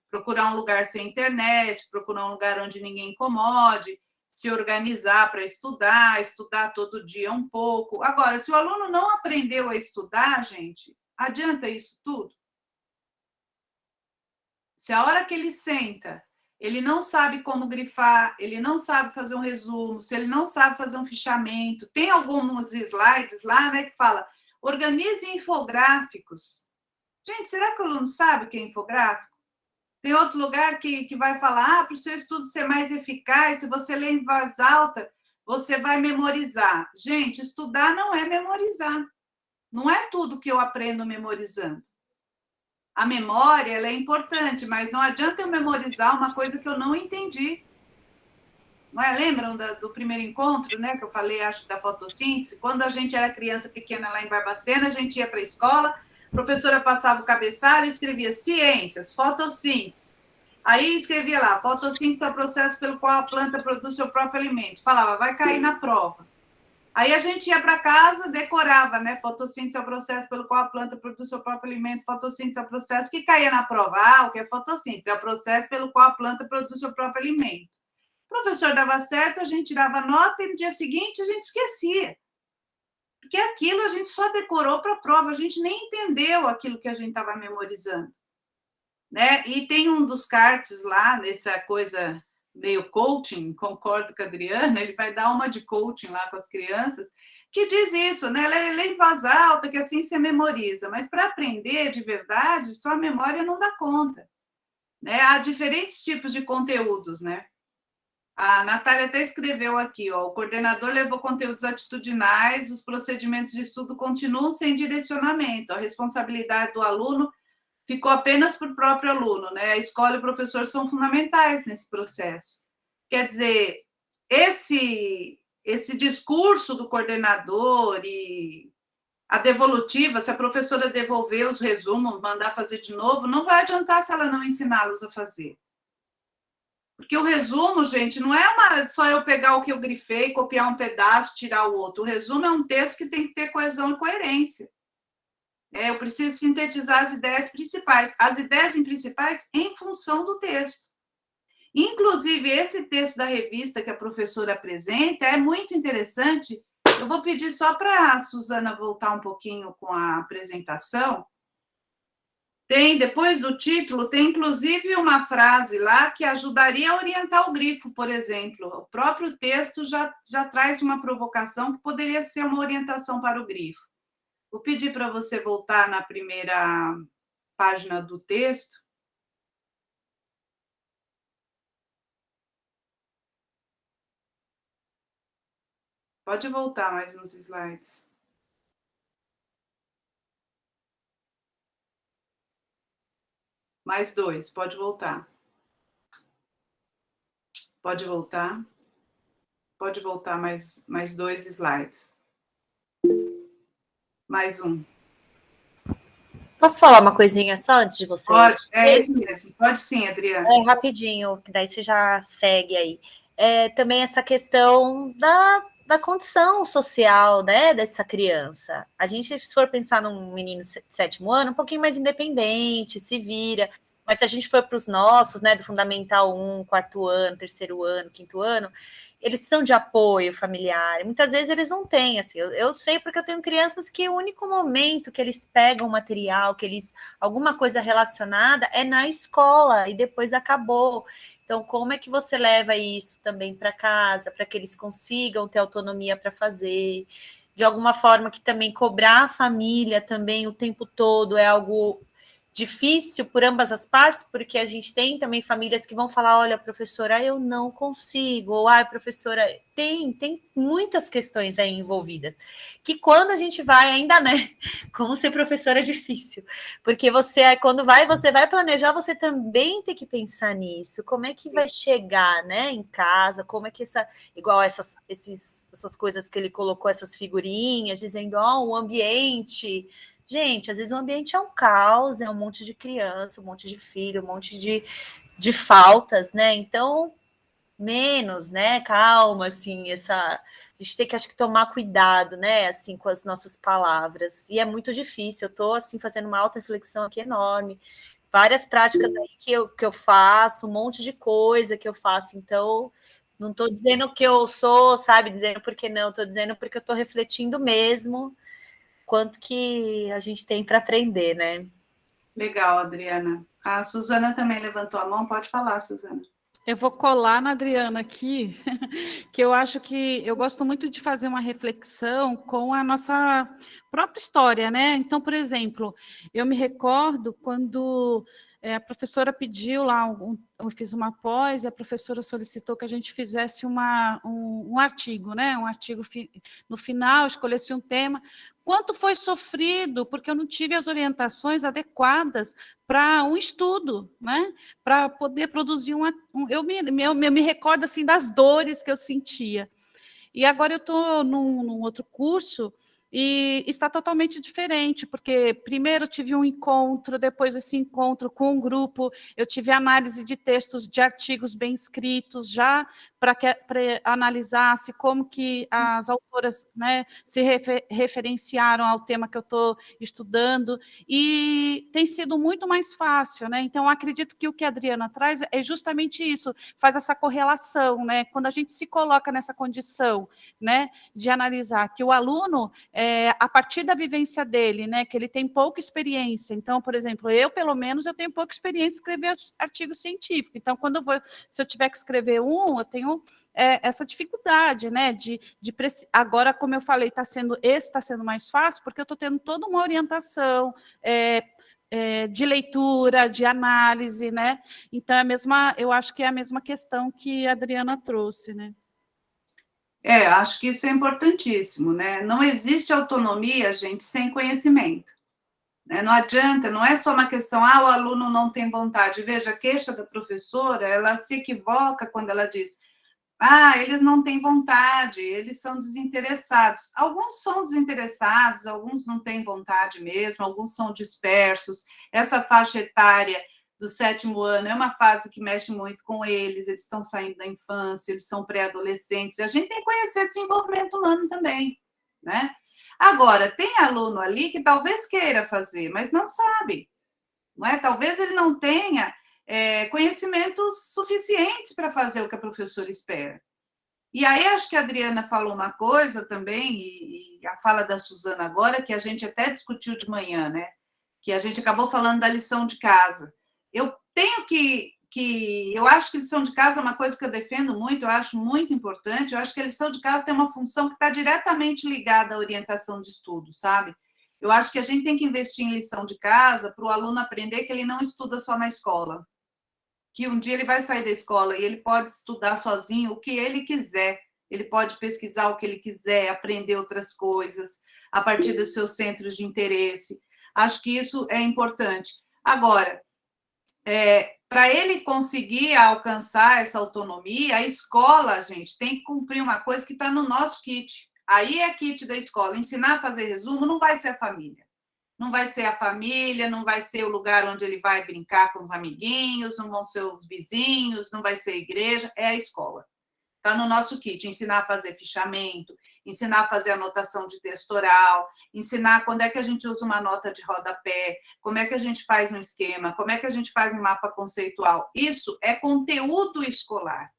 Procurar um lugar sem internet, procurar um lugar onde ninguém incomode, se organizar para estudar todo dia um pouco. Agora, se o aluno não aprendeu a estudar, gente, adianta isso tudo? Se a hora que ele senta, ele não sabe como grifar, ele não sabe fazer um resumo, se ele não sabe fazer um fichamento, tem alguns slides lá, né, que fala, organize infográficos. Gente, será que o aluno sabe o que é infográfico? Tem outro lugar que vai falar, para o seu estudo ser mais eficaz, se você ler em voz alta, você vai memorizar. Gente, estudar não é memorizar. Não é tudo que eu aprendo memorizando. A memória, ela é importante, mas não adianta eu memorizar uma coisa que eu não entendi. Não é? Lembram do primeiro encontro, né, que eu falei, acho, da fotossíntese? Quando a gente era criança pequena lá em Barbacena, a gente ia para a escola, a professora passava o cabeçalho e escrevia ciências, fotossíntese. Aí escrevia lá, fotossíntese é o processo pelo qual a planta produz seu próprio alimento. Falava, vai cair na prova. Aí a gente ia para casa, decorava, né? Fotossíntese é o processo pelo qual a planta produz seu próprio alimento. Fotossíntese é o processo que caía na prova. Ah, o que é fotossíntese? É o processo pelo qual a planta produz seu próprio alimento. O professor dava certo, a gente tirava nota e no dia seguinte a gente esquecia. Porque aquilo a gente só decorou para a prova, a gente nem entendeu aquilo que a gente estava memorizando. Né? E tem um dos cards lá, nessa coisa meio coaching, concordo com a Adriana, ele vai dar uma de coaching lá com as crianças, que diz isso, né? Lê em voz alta, que assim você memoriza, mas para aprender de verdade, só a memória não dá conta. Né? Há diferentes tipos de conteúdos, né? A Natália até escreveu aqui, ó, o coordenador levou conteúdos atitudinais, os procedimentos de estudo continuam sem direcionamento, a responsabilidade do aluno ficou apenas para o próprio aluno, né? A escola e o professor são fundamentais nesse processo. Quer dizer, esse discurso do coordenador e a devolutiva, se a professora devolver os resumos, mandar fazer de novo, não vai adiantar se ela não ensiná-los a fazer. Porque o resumo, gente, não é só eu pegar o que eu grifei, copiar um pedaço, tirar o outro. O resumo é um texto que tem que ter coesão e coerência. Eu preciso sintetizar as ideias principais em função do texto. Inclusive, esse texto da revista que a professora apresenta é muito interessante. Eu vou pedir só para a Suzana voltar um pouquinho com a apresentação. Depois do título, tem inclusive uma frase lá que ajudaria a orientar o grifo, por exemplo. O próprio texto já traz uma provocação que poderia ser uma orientação para o grifo. Vou pedir para você voltar na primeira página do texto. Pode voltar mais uns slides. Mais 2, pode voltar. Pode voltar. Pode voltar mais 2 slides. Mais um. Posso falar uma coisinha só antes de você? Pode, é isso mesmo. Pode sim, Adriana. Rapidinho, que daí você já segue aí. Também essa questão da condição social, né, dessa criança. A gente, se for pensar num menino de 7º ano, um pouquinho mais independente, se vira, mas se a gente for para os nossos, né, do Fundamental 1, 4º ano, 3º ano, 5º ano, eles precisam de apoio familiar, muitas vezes eles não têm, assim, eu sei porque eu tenho crianças que o único momento que eles pegam material, alguma coisa relacionada é na escola, e depois acabou. Então, como é que você leva isso também para casa, para que eles consigam ter autonomia para fazer? De alguma forma que também cobrar a família também o tempo todo é algo difícil por ambas as partes, porque a gente tem também famílias que vão falar, olha, professora, eu não consigo, ou, professora, tem muitas questões aí envolvidas, que quando a gente vai, ainda, né, como ser professora é difícil, porque quando você vai planejar, você também tem que pensar nisso, como é que vai chegar, né, em casa, como é que igual essas coisas que ele colocou, essas figurinhas, dizendo, o ambiente... Gente, às vezes o ambiente é um caos, é um monte de criança, um monte de filho, um monte de faltas, né? Então, menos, né? Calma, assim, a gente tem que, acho que, tomar cuidado, né? Assim, com as nossas palavras. E é muito difícil. Eu estou, assim, fazendo uma auto-reflexão aqui enorme. Várias práticas aí que eu faço, um monte de coisa que eu faço. Então, não estou dizendo que eu sou, sabe? Dizendo porque não, estou dizendo porque eu estou refletindo mesmo quanto que a gente tem para aprender, né? Legal, Adriana. A Suzana também levantou a mão. Pode falar, Suzana. Eu vou colar na Adriana aqui, que eu acho que eu gosto muito de fazer uma reflexão com a nossa própria história, né? Então, por exemplo, eu me recordo quando a professora pediu lá, eu fiz uma pós e a professora solicitou que a gente fizesse um artigo, né? Um artigo no final, escolhesse um tema. Quanto foi sofrido, porque eu não tive as orientações adequadas para um estudo, né? Para poder produzir eu me recordo assim das dores que eu sentia. E agora eu estou num outro curso e está totalmente diferente, porque primeiro eu tive um encontro, depois desse encontro com um grupo, eu tive análise de textos de artigos bem escritos, já para analisasse como que as autoras, né, se referenciaram ao tema que eu estou estudando, e tem sido muito mais fácil, né? Então, acredito que o que a Adriana traz é justamente isso, faz essa correlação, né? Quando a gente se coloca nessa condição, né, de analisar que o aluno a partir da vivência dele, né, que ele tem pouca experiência. Então, por exemplo, eu, pelo menos, eu tenho pouca experiência em escrever artigo científico. Então, se eu tiver que escrever eu tenho essa dificuldade, né, agora, como eu falei, esse está sendo mais fácil, porque eu estou tendo toda uma orientação, de leitura, de análise, né? Então, eu acho que é a mesma questão que a Adriana trouxe, né? Acho que isso é importantíssimo, né? Não existe autonomia, gente, sem conhecimento. Né? Não adianta, não é só uma questão, o aluno não tem vontade. Veja, a queixa da professora, ela se equivoca quando ela diz, eles não têm vontade, eles são desinteressados. Alguns são desinteressados, alguns não têm vontade mesmo, alguns são dispersos. Essa faixa etária do 7º ano é uma fase que mexe muito com eles estão saindo da infância, eles são pré-adolescentes, e a gente tem que conhecer desenvolvimento humano também, né? Agora, tem aluno ali que talvez queira fazer, mas não sabe, não é? Talvez ele não tenha conhecimentos suficientes para fazer o que a professora espera. E aí, acho que a Adriana falou uma coisa também, e a fala da Suzana agora, que a gente até discutiu de manhã, né? Que a gente acabou falando da lição de casa. Eu tenho eu acho que lição de casa é uma coisa que eu defendo muito, eu acho muito importante, eu acho que a lição de casa tem uma função que está diretamente ligada à orientação de estudo, sabe? Eu acho que a gente tem que investir em lição de casa para o aluno aprender que ele não estuda só na escola, que um dia ele vai sair da escola e ele pode estudar sozinho o que ele quiser, ele pode pesquisar o que ele quiser, aprender outras coisas, a partir dos seus centros de interesse. Acho que isso é importante. Agora, para ele conseguir alcançar essa autonomia, a escola, gente, tem que cumprir uma coisa que está no nosso kit. Aí é kit da escola. Ensinar a fazer resumo não vai ser a família. Não vai ser a família, não vai ser o lugar onde ele vai brincar com os amiguinhos, não vão ser os vizinhos, não vai ser a igreja, é a escola. Está no nosso kit, ensinar a fazer fichamento, ensinar a fazer anotação de texto oral, ensinar quando é que a gente usa uma nota de rodapé, como é que a gente faz um esquema, como é que a gente faz um mapa conceitual. Isso é conteúdo escolar.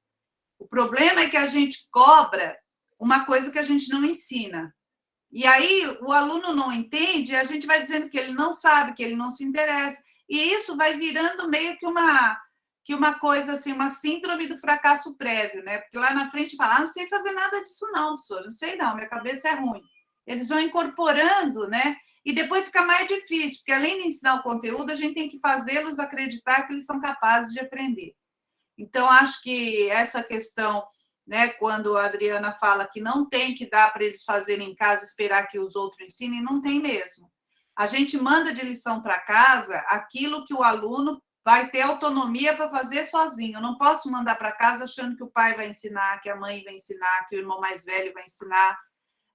O problema é que a gente cobra uma coisa que a gente não ensina. E aí o aluno não entende, e a gente vai dizendo que ele não sabe, que ele não se interessa. E isso vai virando meio que uma coisa assim, uma síndrome do fracasso prévio, né? Porque lá na frente fala, não sei fazer nada disso não, professor, não sei não, minha cabeça é ruim. Eles vão incorporando, né? E depois fica mais difícil, porque além de ensinar o conteúdo, a gente tem que fazê-los acreditar que eles são capazes de aprender. Então, acho que essa questão, né, quando a Adriana fala que não tem que dar para eles fazerem em casa, esperar que os outros ensinem, não tem mesmo. A gente manda de lição para casa aquilo que o aluno vai ter autonomia para fazer sozinho. Eu não posso mandar para casa achando que o pai vai ensinar, que a mãe vai ensinar, que o irmão mais velho vai ensinar.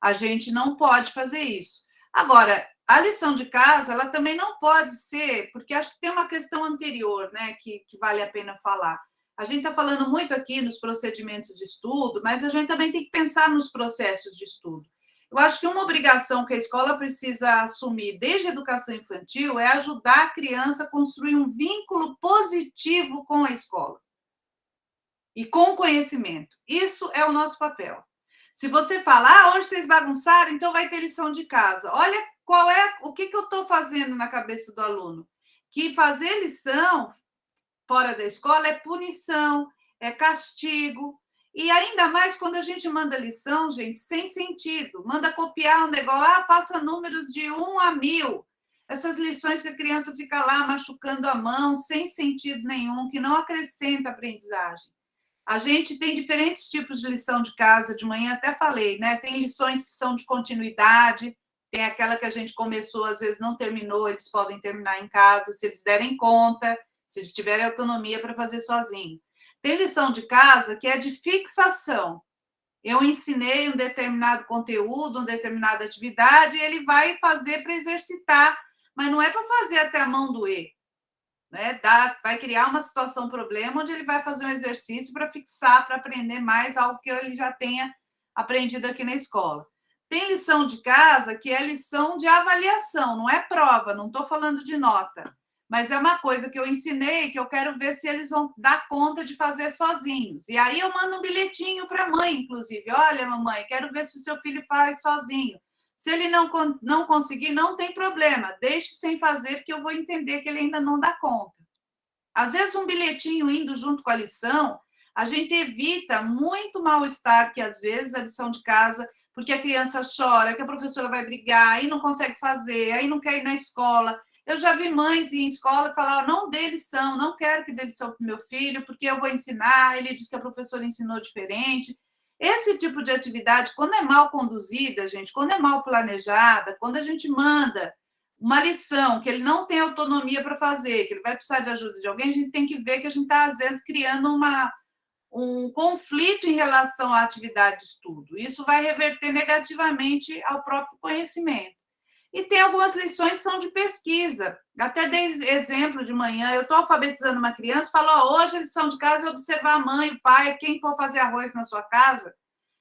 A gente não pode fazer isso. Agora, a lição de casa, ela também não pode ser, porque acho que tem uma questão anterior, né, que vale a pena falar. A gente está falando muito aqui nos procedimentos de estudo, mas a gente também tem que pensar nos processos de estudo. Eu acho que uma obrigação que a escola precisa assumir desde a educação infantil é ajudar a criança a construir um vínculo positivo com a escola e com o conhecimento. Isso é o nosso papel. Se você falar, hoje vocês bagunçaram, então vai ter lição de casa. Olha o que eu estou fazendo na cabeça do aluno. Que fazer lição fora da escola é punição, é castigo. E ainda mais quando a gente manda lição, gente, sem sentido. Manda copiar um negócio, faça números de 1 a 1000. Essas lições que a criança fica lá machucando a mão, sem sentido nenhum, que não acrescenta aprendizagem. A gente tem diferentes tipos de lição de casa, de manhã até falei, né? Tem lições que são de continuidade, tem aquela que a gente começou, às vezes não terminou, eles podem terminar em casa, se eles derem conta, se eles tiverem autonomia para fazer sozinho. Tem lição de casa que é de fixação. Eu ensinei um determinado conteúdo, uma determinada atividade, e ele vai fazer para exercitar, mas não é para fazer até a mão doer. Né? Vai criar uma situação, problema, onde ele vai fazer um exercício para fixar, para aprender mais algo que ele já tenha aprendido aqui na escola. Tem lição de casa que é lição de avaliação, não é prova, não estou falando de nota. Mas é uma coisa que eu ensinei, que eu quero ver se eles vão dar conta de fazer sozinhos. E aí eu mando um bilhetinho para a mãe, inclusive. Olha, mamãe, quero ver se o seu filho faz sozinho. Se ele não conseguir, não tem problema, deixe sem fazer, que eu vou entender que ele ainda não dá conta. Às vezes, um bilhetinho indo junto com a lição, a gente evita muito mal-estar, que às vezes a lição de casa, porque a criança chora, que a professora vai brigar, aí não consegue fazer, aí não quer ir na escola. Eu já vi mães ir em escola e falar, não dê lição, não quero que dê lição para o meu filho, porque eu vou ensinar, ele diz que a professora ensinou diferente. Esse tipo de atividade, quando é mal conduzida, gente, quando é mal planejada, quando a gente manda uma lição que ele não tem autonomia para fazer, que ele vai precisar de ajuda de alguém, a gente tem que ver que a gente está, às vezes, criando um conflito em relação à atividade de estudo. Isso vai reverter negativamente ao próprio conhecimento. E tem algumas lições que são de pesquisa. Até dei exemplo de manhã, eu estou alfabetizando uma criança, falo, hoje a lição de casa é observar a mãe, o pai, quem for fazer arroz na sua casa,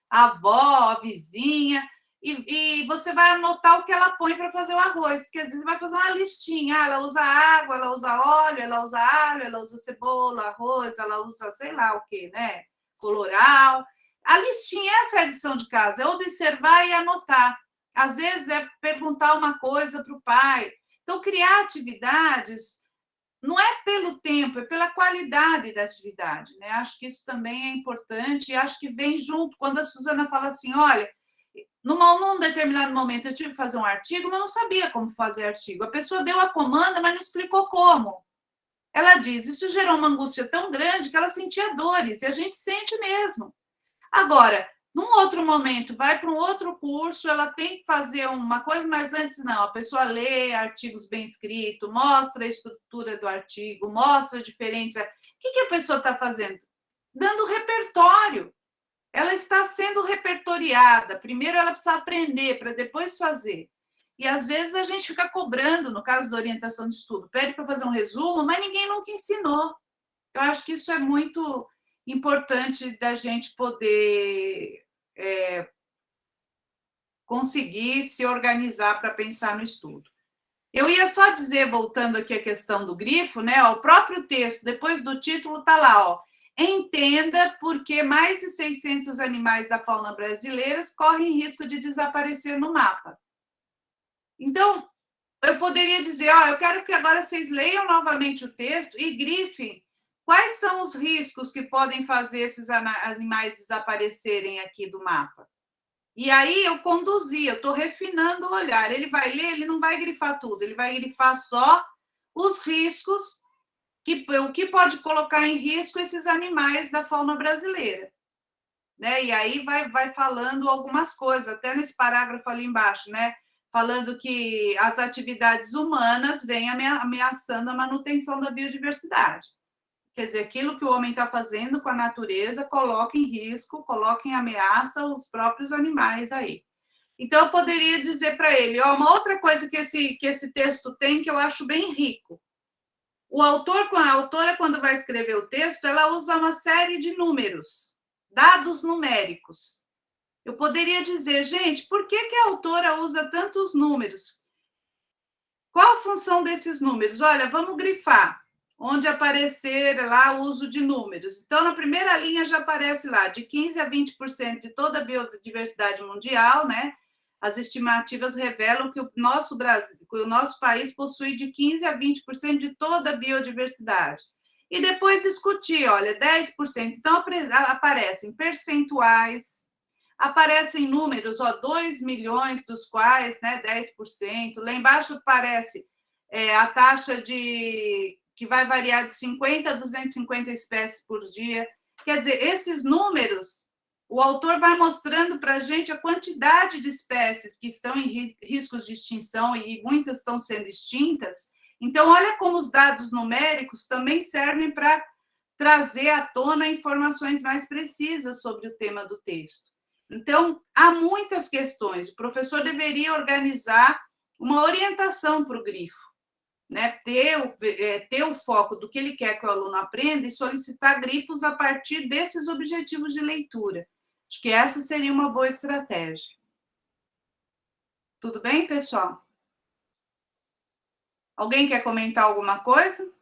a avó, a vizinha, e você vai anotar o que ela põe para fazer o arroz. Quer dizer, você vai fazer uma listinha, ela usa água, ela usa óleo, ela usa alho, ela usa cebola, arroz, ela usa sei lá o quê, né? Coloral. A listinha, essa é a lição de casa, é observar e anotar. Às vezes é perguntar uma coisa para o pai. Então, criar atividades não é pelo tempo, é pela qualidade da atividade, né? Acho que isso também é importante e acho que vem junto. Quando a Suzana fala assim, olha, num determinado momento eu tive que fazer um artigo, mas não sabia como fazer artigo. A pessoa deu a comanda, mas não explicou como. Ela diz, isso gerou uma angústia tão grande que ela sentia dores, e a gente sente mesmo. Agora, num outro momento, vai para um outro curso, ela tem que fazer uma coisa, mas antes não. A pessoa lê artigos bem escritos, mostra a estrutura do artigo, mostra diferentes... O que a pessoa está fazendo? Dando repertório. Ela está sendo repertoriada. Primeiro ela precisa aprender, para depois fazer. E, às vezes, a gente fica cobrando, no caso da orientação de estudo, pede para fazer um resumo, mas ninguém nunca ensinou. Eu acho que isso é muito importante da gente poder conseguir se organizar para pensar no estudo. Eu ia só dizer, voltando aqui a questão do grifo, né? O próprio texto, depois do título, está lá, ó. Entenda por que mais de 600 animais da fauna brasileira correm risco de desaparecer no mapa. Então, eu poderia dizer, ó, eu quero que agora vocês leiam novamente o texto e grifem quais são os riscos que podem fazer esses animais desaparecerem aqui do mapa. E aí eu conduzi, eu estou refinando o olhar. Ele vai ler, ele não vai grifar tudo, ele vai grifar só os riscos, o que pode colocar em risco esses animais da fauna brasileira. Né? E aí vai falando algumas coisas, até nesse parágrafo ali embaixo, né? Falando que as atividades humanas vêm ameaçando a manutenção da biodiversidade. Quer dizer, aquilo que o homem está fazendo com a natureza coloca em risco, coloca em ameaça os próprios animais aí. Então, eu poderia dizer para ele, ó, uma outra coisa que esse texto tem, que eu acho bem rico. A autora, quando vai escrever o texto, ela usa uma série de números, dados numéricos. Eu poderia dizer, gente, por que a autora usa tantos números? Qual a função desses números? Olha, vamos grifar, onde aparecer lá o uso de números. Então, na primeira linha já aparece lá, de 15% a 20% de toda a biodiversidade mundial, né? As estimativas revelam que o nosso país possui de 15% a 20% de toda a biodiversidade. E depois discutir, olha, 10%. Então, aparecem percentuais, aparecem números, ó, 2 milhões, dos quais, né, 10%. Lá embaixo aparece a taxa que vai variar de 50 a 250 espécies por dia. Quer dizer, esses números, o autor vai mostrando para a gente a quantidade de espécies que estão em riscos de extinção e muitas estão sendo extintas. Então, olha como os dados numéricos também servem para trazer à tona informações mais precisas sobre o tema do texto. Então, há muitas questões. O professor deveria organizar uma orientação para o grifo, né? Ter o foco do que ele quer que o aluno aprenda e solicitar grifos a partir desses objetivos de leitura. Acho que essa seria uma boa estratégia. Tudo bem, pessoal? Alguém quer comentar alguma coisa?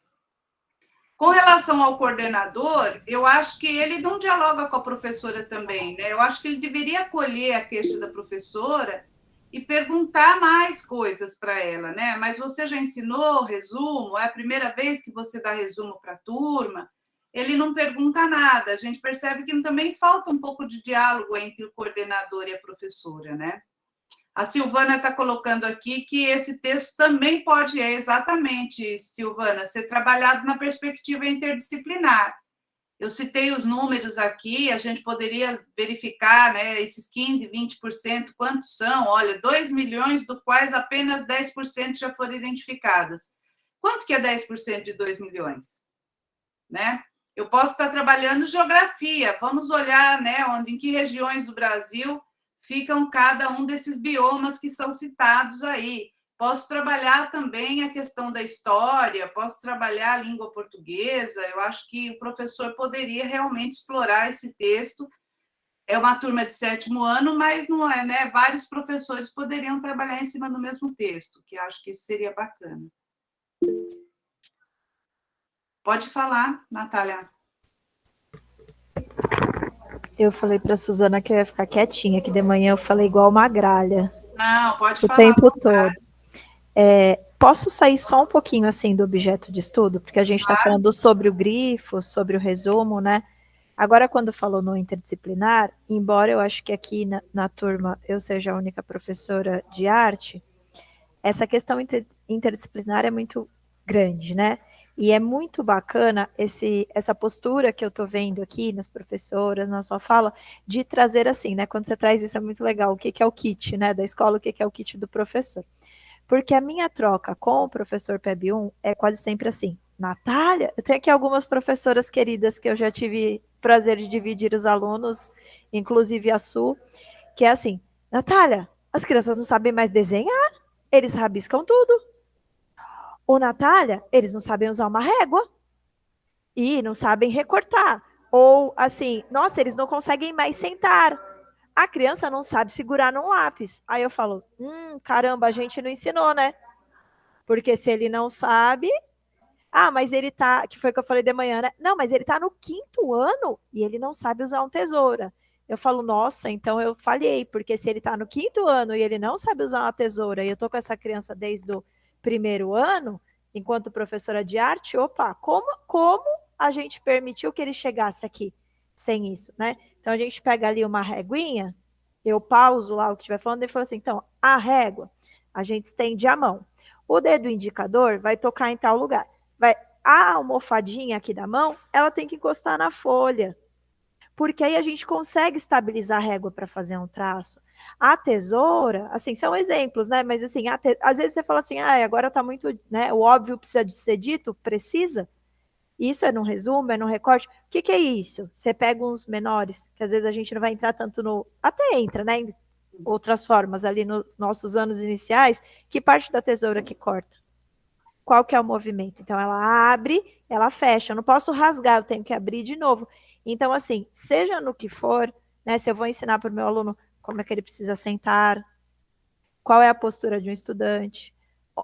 Com relação ao coordenador, eu acho que ele não dialoga com a professora também, né? Eu acho que ele deveria acolher a queixa da professora e perguntar mais coisas para ela, né? Mas você já ensinou resumo? É a primeira vez que você dá resumo para a turma? Ele não pergunta nada. A gente percebe que também falta um pouco de diálogo entre o coordenador e a professora, né? A Silvana está colocando aqui que esse texto também pode, exatamente, Silvana, ser trabalhado na perspectiva interdisciplinar. Eu citei os números aqui, a gente poderia verificar, né, esses 15%, 20%, quantos são? Olha, 2 milhões, do quais apenas 10% já foram identificadas. Quanto que é 10% de 2 milhões? Né? Eu posso estar trabalhando geografia, vamos olhar, né, em que regiões do Brasil ficam cada um desses biomas que são citados aí. Posso trabalhar também a questão da história, posso trabalhar a língua portuguesa. Eu acho que o professor poderia realmente explorar esse texto. É uma turma de 7º ano, mas não é, né? Vários professores poderiam trabalhar em cima do mesmo texto, que acho que isso seria bacana. Pode falar, Natália. Eu falei para a Suzana que eu ia ficar quietinha, que de manhã eu falei igual uma gralha. Não, pode o falar. O tempo todo. Posso sair só um pouquinho assim do objeto de estudo? Porque a gente está falando sobre o grifo, sobre o resumo, né? Agora, quando falou no interdisciplinar, embora eu acho que aqui na turma eu seja a única professora de arte, essa questão interdisciplinar é muito grande, né? E é muito bacana essa postura que eu estou vendo aqui nas professoras, na sua fala, de trazer assim, né? Quando você traz isso é muito legal. O que é o kit, né? Da escola, o que é o kit do professor? Porque a minha troca com o professor PEB1 é quase sempre assim. Natália, eu tenho aqui algumas professoras queridas que eu já tive prazer de dividir os alunos, inclusive a Su, que é assim, Natália, as crianças não sabem mais desenhar, eles rabiscam tudo. Ou, Natália, eles não sabem usar uma régua e não sabem recortar. Ou, assim, nossa, eles não conseguem mais sentar. A criança não sabe segurar num lápis. Aí eu falo, caramba, a gente não ensinou, né? Porque se ele não sabe... mas ele tá... Que foi o que eu falei de manhã, né? Não, mas ele tá no 5º ano e ele não sabe usar uma tesoura. Eu falo, nossa, então eu falhei. Porque se ele tá no 5º ano e ele não sabe usar uma tesoura e eu tô com essa criança desde o 1º ano, enquanto professora de arte, opa, como a gente permitiu que ele chegasse aqui sem isso, né? Então, a gente pega ali uma réguinha, eu pauso lá o que estiver falando, e falo assim, então, a régua, a gente estende a mão. O dedo indicador vai tocar em tal lugar. A almofadinha aqui da mão, ela tem que encostar na folha, porque aí a gente consegue estabilizar a régua para fazer um traço. A tesoura, assim, são exemplos, né? Mas, assim, às vezes você fala assim, agora tá muito, né? O óbvio precisa de ser dito, precisa. Isso é num resumo, é num recorte. O que é isso? Você pega uns menores, que às vezes a gente não vai entrar tanto no... Até entra, né? Em outras formas, ali nos nossos anos iniciais, que parte da tesoura que corta? Qual que é o movimento? Então, ela abre, ela fecha. Eu não posso rasgar, eu tenho que abrir de novo. Então, assim, seja no que for, né? Se eu vou ensinar para o meu aluno como é que ele precisa sentar, qual é a postura de um estudante,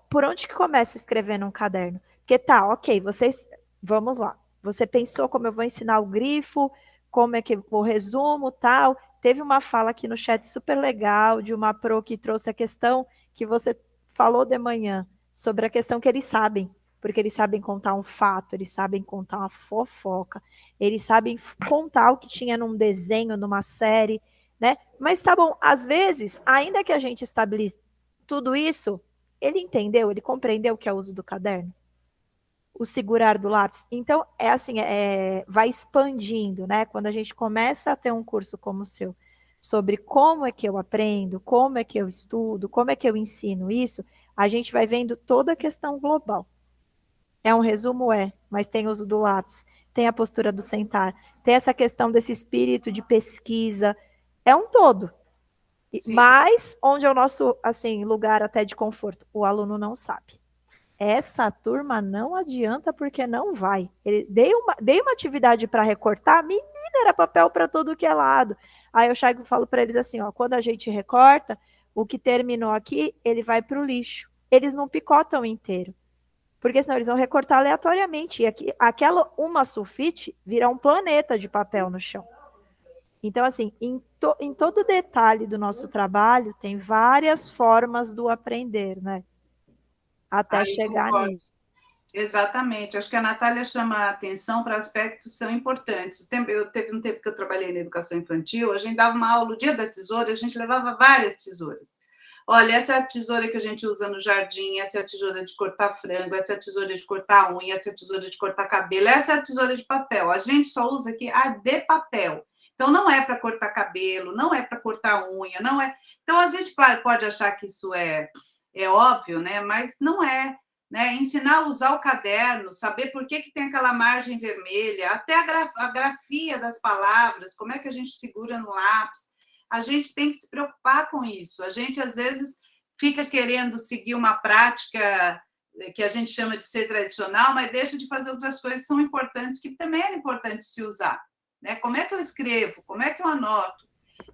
por onde que começa a escrever num caderno? Porque tá, ok, vocês... Vamos lá. Você pensou como eu vou ensinar o grifo, como é que o resumo, tal. Teve uma fala aqui no chat super legal de uma pro que trouxe a questão que você falou de manhã, sobre a questão que eles sabem, porque eles sabem contar um fato, eles sabem contar uma fofoca, eles sabem contar o que tinha num desenho, numa série, né? Mas tá bom, às vezes, ainda que a gente estabeleça tudo isso, ele entendeu, ele compreendeu o que é o uso do caderno? O segurar do lápis. Então, é assim, vai expandindo, né? Quando a gente começa a ter um curso como o seu, sobre como é que eu aprendo, como é que eu estudo, como é que eu ensino isso, a gente vai vendo toda a questão global. É um resumo? Mas tem o uso do lápis, tem a postura do sentar, tem essa questão desse espírito de pesquisa, é um todo. Sim. Mas, onde é o nosso, assim, lugar até de conforto? O aluno não sabe. Essa turma não adianta porque não vai. Dei uma atividade para recortar, menina, era papel para todo que é lado. Aí eu chego e falo para eles assim, ó, quando a gente recorta, o que terminou aqui, ele vai para o lixo. Eles não picotam inteiro, porque senão eles vão recortar aleatoriamente. E aquela uma sulfite vira um planeta de papel no chão. Então, assim, em todo detalhe do nosso trabalho, tem várias formas do aprender, né? Até chegar nisso. Exatamente. Acho que a Natália chama a atenção para aspectos que são importantes. Teve um tempo que eu trabalhei na educação infantil, a gente dava uma aula, o dia da tesoura, a gente levava várias tesouras. Olha, essa é a tesoura que a gente usa no jardim, essa é a tesoura de cortar frango, essa é a tesoura de cortar unha, essa é a tesoura de cortar cabelo, essa é a tesoura de papel. A gente só usa aqui a de papel. Então, não é para cortar cabelo, não é para cortar unha, não é... Então, a gente pode achar que isso é óbvio, né? Mas não é. Né? Ensinar a usar o caderno, saber por que tem aquela margem vermelha, até a grafia das palavras, como é que a gente segura no lápis. A gente tem que se preocupar com isso. A gente, às vezes, fica querendo seguir uma prática que a gente chama de ser tradicional, mas deixa de fazer outras coisas que são importantes, que também é importante se usar. Né? Como é que eu escrevo? Como é que eu anoto?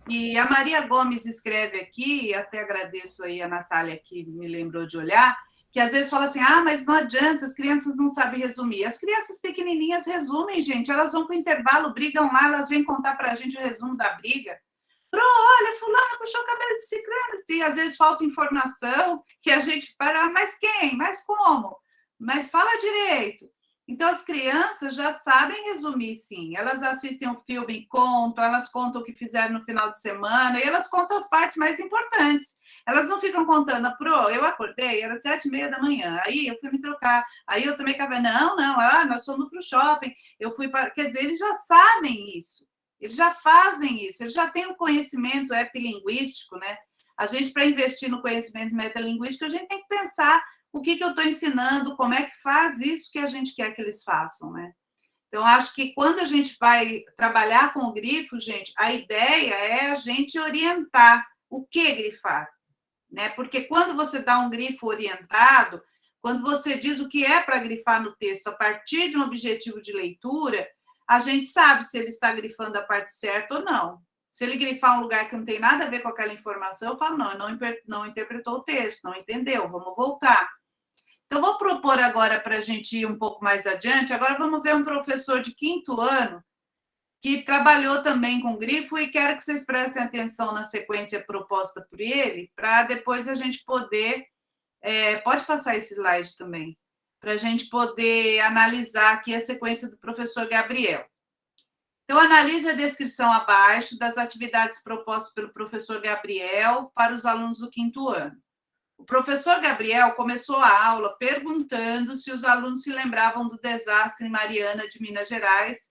E a Maria Gomes escreve aqui, até agradeço aí a Natália que me lembrou de olhar, que às vezes fala assim, mas não adianta, as crianças não sabem resumir. As crianças pequenininhas resumem, gente, elas vão para o intervalo, brigam lá, elas vêm contar para a gente o resumo da briga. Olha, fulano puxou o cabelo de ciclano, e às vezes falta informação, que a gente para, mas quem? Mas como? Mas fala direito. Então, as crianças já sabem resumir, sim. Elas assistem um filme e contam, elas contam o que fizeram no final de semana, e elas contam as partes mais importantes. Elas não ficam contando, eu acordei, era 7h30 da manhã, aí eu fui me trocar, aí eu tomei café, nós fomos para o shopping, eu fui para... Quer dizer, eles já sabem isso, eles já fazem isso, eles já têm o conhecimento epilinguístico, né? A gente, para investir no conhecimento metalinguístico, a gente tem que pensar o que eu estou ensinando, como é que faz isso que a gente quer que eles façam, né? Então, acho que quando a gente vai trabalhar com o grifo, gente, a ideia é a gente orientar o que grifar, né? Porque quando você dá um grifo orientado, quando você diz o que é para grifar no texto a partir de um objetivo de leitura, a gente sabe se ele está grifando a parte certa ou não. Se ele grifar um lugar que não tem nada a ver com aquela informação, eu falo, não interpretou o texto, não entendeu, vamos voltar. Então, vou propor agora para a gente ir um pouco mais adiante. Agora vamos ver um professor de 5º ano que trabalhou também com grifo e quero que vocês prestem atenção na sequência proposta por ele, para depois a gente poder... pode passar esse slide também, para a gente poder analisar aqui a sequência do professor Gabriel. Então, analise a descrição abaixo das atividades propostas pelo professor Gabriel para os alunos do 5º ano. O professor Gabriel começou a aula perguntando se os alunos se lembravam do desastre em Mariana, de Minas Gerais,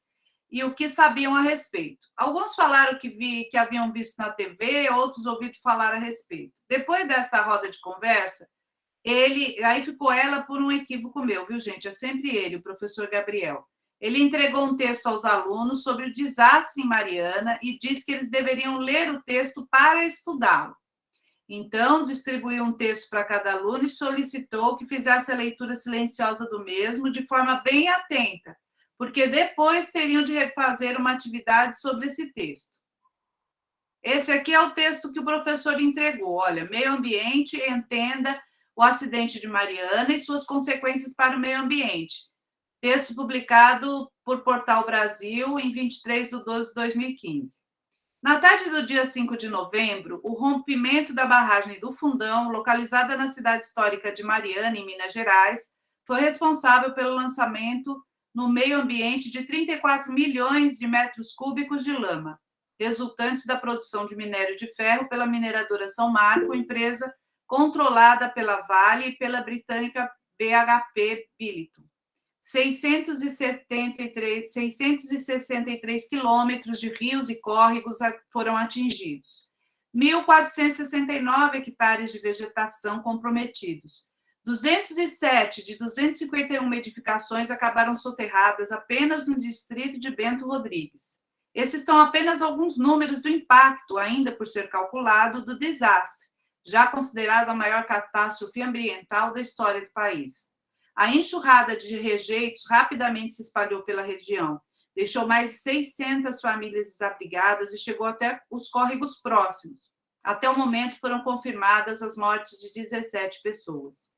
e o que sabiam a respeito. Alguns falaram que haviam visto na TV, outros ouviram falar a respeito. Depois dessa roda de conversa, aí ficou ela por um equívoco meu, viu, gente? É sempre ele, o professor Gabriel. Ele entregou um texto aos alunos sobre o desastre em Mariana e disse que eles deveriam ler o texto para estudá-lo. Então, distribuiu um texto para cada aluno e solicitou que fizesse a leitura silenciosa do mesmo de forma bem atenta, porque depois teriam de refazer uma atividade sobre esse texto. Esse aqui é o texto que o professor entregou. Olha, meio ambiente, entenda o acidente de Mariana e suas consequências para o meio ambiente. Texto publicado por Portal Brasil em 23/12/2015. Na tarde do dia 5 de novembro, o rompimento da barragem do Fundão, localizada na cidade histórica de Mariana, em Minas Gerais, foi responsável pelo lançamento no meio ambiente de 34 milhões de metros cúbicos de lama, resultantes da produção de minério de ferro pela mineradora São Marco, empresa controlada pela Vale e pela britânica BHP Billiton. 663 quilômetros de rios e córregos foram atingidos. 1.469 hectares de vegetação comprometidos. 207 de 251 edificações acabaram soterradas apenas no distrito de Bento Rodrigues. Esses são apenas alguns números do impacto, ainda por ser calculado, do desastre, já considerado a maior catástrofe ambiental da história do país. A enxurrada de rejeitos rapidamente se espalhou pela região, deixou mais de 600 famílias desabrigadas e chegou até os córregos próximos. Até o momento foram confirmadas as mortes de 17 pessoas.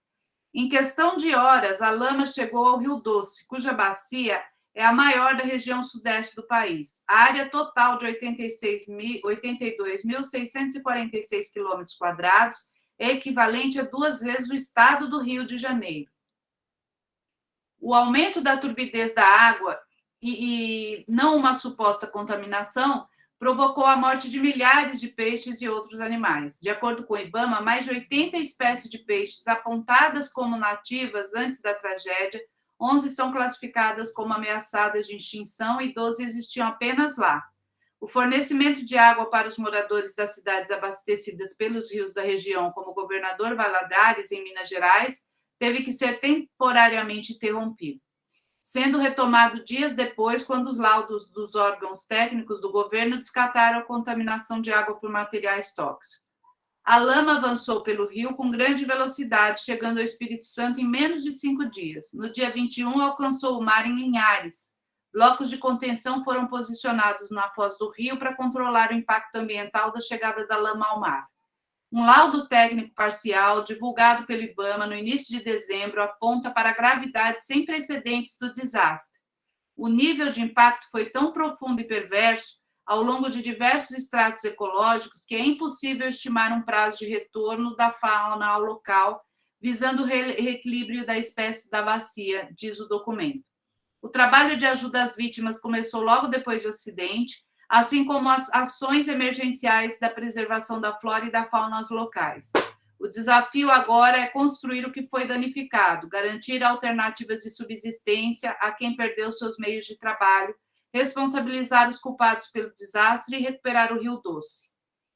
Em questão de horas, a lama chegou ao Rio Doce, cuja bacia é a maior da região sudeste do país. A área total de 82.646 quilômetros quadrados é equivalente a 2 vezes o estado do Rio de Janeiro. O aumento da turbidez da água e não uma suposta contaminação provocou a morte de milhares de peixes e outros animais. De acordo com o IBAMA, mais de 80 espécies de peixes apontadas como nativas antes da tragédia, 11 são classificadas como ameaçadas de extinção e 12 existiam apenas lá. O fornecimento de água para os moradores das cidades abastecidas pelos rios da região, como Governador Valadares, em Minas Gerais, teve que ser temporariamente interrompido, sendo retomado dias depois, quando os laudos dos órgãos técnicos do governo descartaram a contaminação de água por materiais tóxicos. A lama avançou pelo rio com grande velocidade, chegando ao Espírito Santo em menos de 5 dias. No dia 21, alcançou o mar em Linhares. Blocos de contenção foram posicionados na foz do rio para controlar o impacto ambiental da chegada da lama ao mar. Um laudo técnico parcial, divulgado pelo IBAMA no início de dezembro, aponta para a gravidade sem precedentes do desastre. O nível de impacto foi tão profundo e perverso, ao longo de diversos estratos ecológicos, que é impossível estimar um prazo de retorno da fauna ao local, visando o reequilíbrio da espécie da bacia, diz o documento. O trabalho de ajuda às vítimas começou logo depois do acidente, assim como as ações emergenciais da preservação da flora e da fauna aos locais. O desafio agora é construir o que foi danificado, garantir alternativas de subsistência a quem perdeu seus meios de trabalho, responsabilizar os culpados pelo desastre e recuperar o Rio Doce.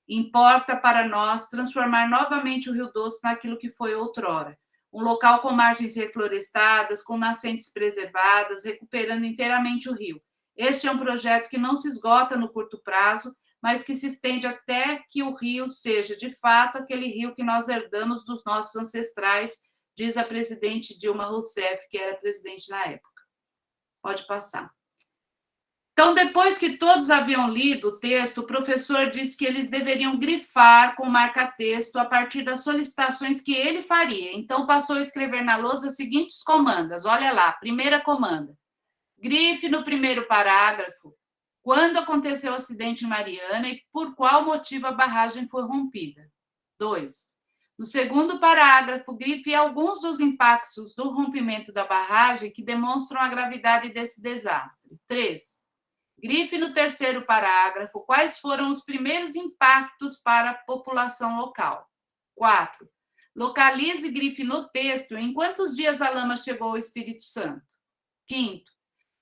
Importa para nós transformar novamente o Rio Doce naquilo que foi outrora, um local com margens reflorestadas, com nascentes preservadas, recuperando inteiramente o rio. Este é um projeto que não se esgota no curto prazo, mas que se estende até que o rio seja, de fato, aquele rio que nós herdamos dos nossos ancestrais, diz a presidente Dilma Rousseff, que era presidente na época. Pode passar. Então, depois que todos haviam lido o texto, o professor disse que eles deveriam grifar com marca-texto a partir das solicitações que ele faria. Então, passou a escrever na lousa as seguintes comandas. Olha lá, primeira comanda. Grife no primeiro parágrafo quando aconteceu o acidente em Mariana e por qual motivo a barragem foi rompida. 2. No segundo parágrafo, grife alguns dos impactos do rompimento da barragem que demonstram a gravidade desse desastre. 3. Grife no terceiro parágrafo quais foram os primeiros impactos para a população local. 4. Localize e grife no texto em quantos dias a lama chegou ao Espírito Santo. 5.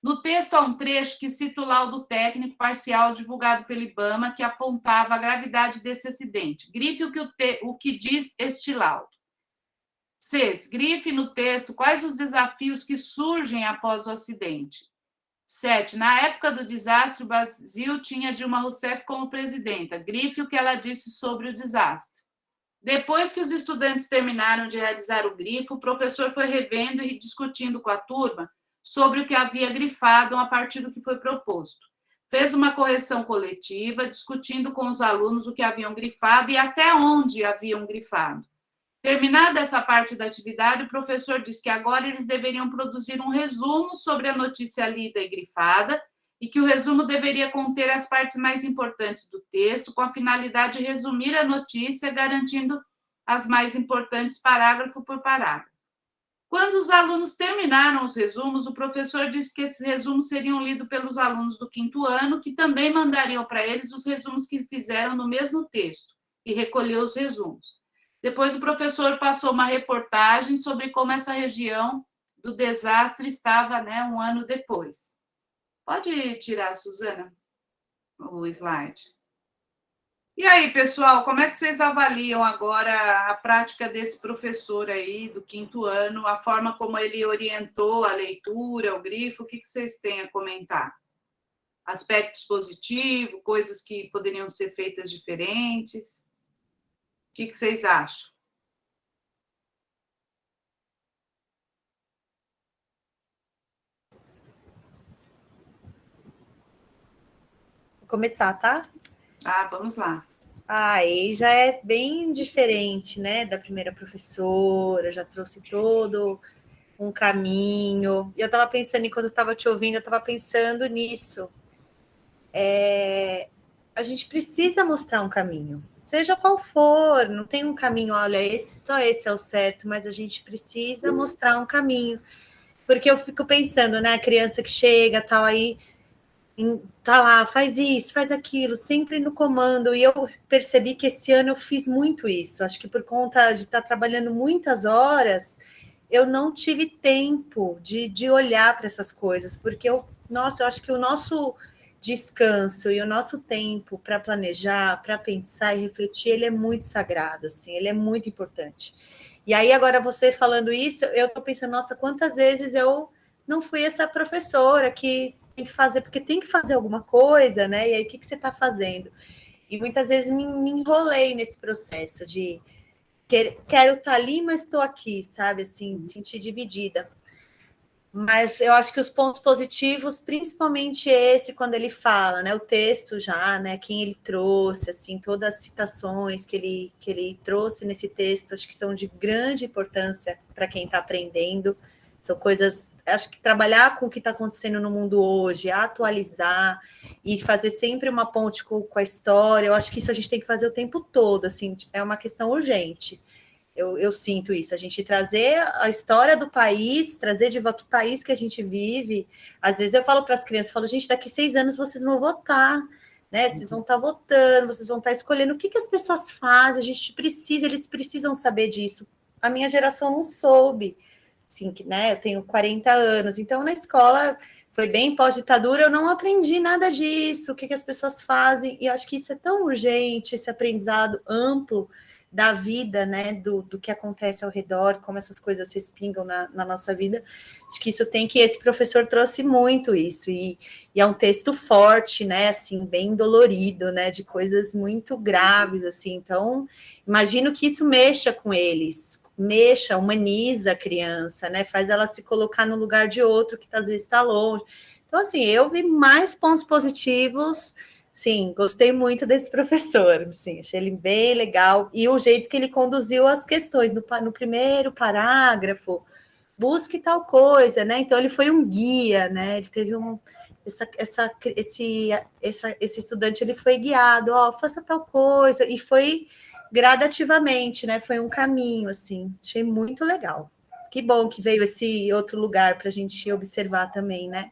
No texto há um trecho que cita o laudo técnico parcial divulgado pelo IBAMA que apontava a gravidade desse acidente. Grife o que diz este laudo. 6. Grife no texto quais os desafios que surgem após o acidente. 7. Na época do desastre, o Brasil tinha Dilma Rousseff como presidenta. Grife o que ela disse sobre o desastre. Depois que os estudantes terminaram de realizar o grifo, o professor foi revendo e discutindo com a turma sobre o que havia grifado a partir do que foi proposto. Fez uma correção coletiva, discutindo com os alunos o que haviam grifado e até onde haviam grifado. Terminada essa parte da atividade, o professor disse que agora eles deveriam produzir um resumo sobre a notícia lida e grifada e que o resumo deveria conter as partes mais importantes do texto, com a finalidade de resumir a notícia, garantindo as mais importantes parágrafo por parágrafo. Quando os alunos terminaram os resumos, o professor disse que esses resumos seriam lidos pelos alunos do 5º ano, que também mandariam para eles os resumos que fizeram no mesmo texto, e recolheu os resumos. Depois, o professor passou uma reportagem sobre como essa região do desastre estava, né, um ano depois. Pode tirar, Suzana, o slide. E aí, pessoal, como é que vocês avaliam agora a prática desse professor aí do 5º ano, a forma como ele orientou a leitura, o grifo, o que vocês têm a comentar? Aspectos positivos, coisas que poderiam ser feitas diferentes? O que vocês acham? Vou começar, tá? Ah, vamos lá. E já é bem diferente, né, da primeira professora, já trouxe todo um caminho. E eu estava pensando, enquanto eu estava te ouvindo, eu estava pensando nisso. A gente precisa mostrar um caminho, seja qual for, não tem um caminho, olha, só esse é o certo, mas a gente precisa mostrar um caminho. Porque eu fico pensando, né, a criança que chega, tal, aí tá lá, faz isso, faz aquilo, sempre no comando. E eu percebi que esse ano eu fiz muito isso. Acho que por conta de estar trabalhando muitas horas, eu não tive tempo de olhar para essas coisas, porque eu acho que o nosso descanso e o nosso tempo para planejar, para pensar e refletir, ele é muito sagrado, assim, ele é muito importante. E aí, agora você falando isso, eu estou pensando, nossa, quantas vezes eu não fui essa professora que tem que fazer, porque tem que fazer alguma coisa, né? E aí, o que você está fazendo? E muitas vezes me enrolei nesse processo de quero estar ali, mas estou aqui, sabe? Assim, sentir dividida. Mas eu acho que os pontos positivos, principalmente esse, quando ele fala, né? O texto já, né? Quem ele trouxe, assim, todas as citações que ele trouxe nesse texto, acho que são de grande importância para quem está aprendendo. São coisas, acho que trabalhar com o que está acontecendo no mundo hoje, atualizar e fazer sempre uma ponte com a história, eu acho que isso a gente tem que fazer o tempo todo, assim, é uma questão urgente. Eu sinto isso, a gente trazer a história do país, trazer de volta o país que a gente vive. Às vezes eu falo para as crianças, falo, gente, daqui 6 anos vocês vão votar, né? Vocês vão estar votando, vocês vão estar escolhendo o que as pessoas fazem, a gente precisa, eles precisam saber disso. A minha geração não soube, assim, né? Eu tenho 40 anos, então na escola foi bem pós-ditadura, eu não aprendi nada disso, o que as pessoas fazem, e acho que isso é tão urgente, esse aprendizado amplo da vida, né, do que acontece ao redor, como essas coisas respingam na nossa vida. Acho que isso tem que... Esse professor trouxe muito isso, e é um texto forte, né, assim, bem dolorido, né, de coisas muito graves, assim. Então, imagino que isso mexa com eles, humaniza a criança, né, faz ela se colocar no lugar de outro que às vezes está longe. Então, assim, eu vi mais pontos positivos. Sim, gostei muito desse professor, sim, achei ele bem legal, e o jeito que ele conduziu as questões, no primeiro parágrafo, busque tal coisa, né, então ele foi um guia, né, ele teve esse estudante, ele foi guiado, faça tal coisa, e foi gradativamente, né, foi um caminho, assim, achei muito legal. Que bom que veio esse outro lugar para a gente observar também, né?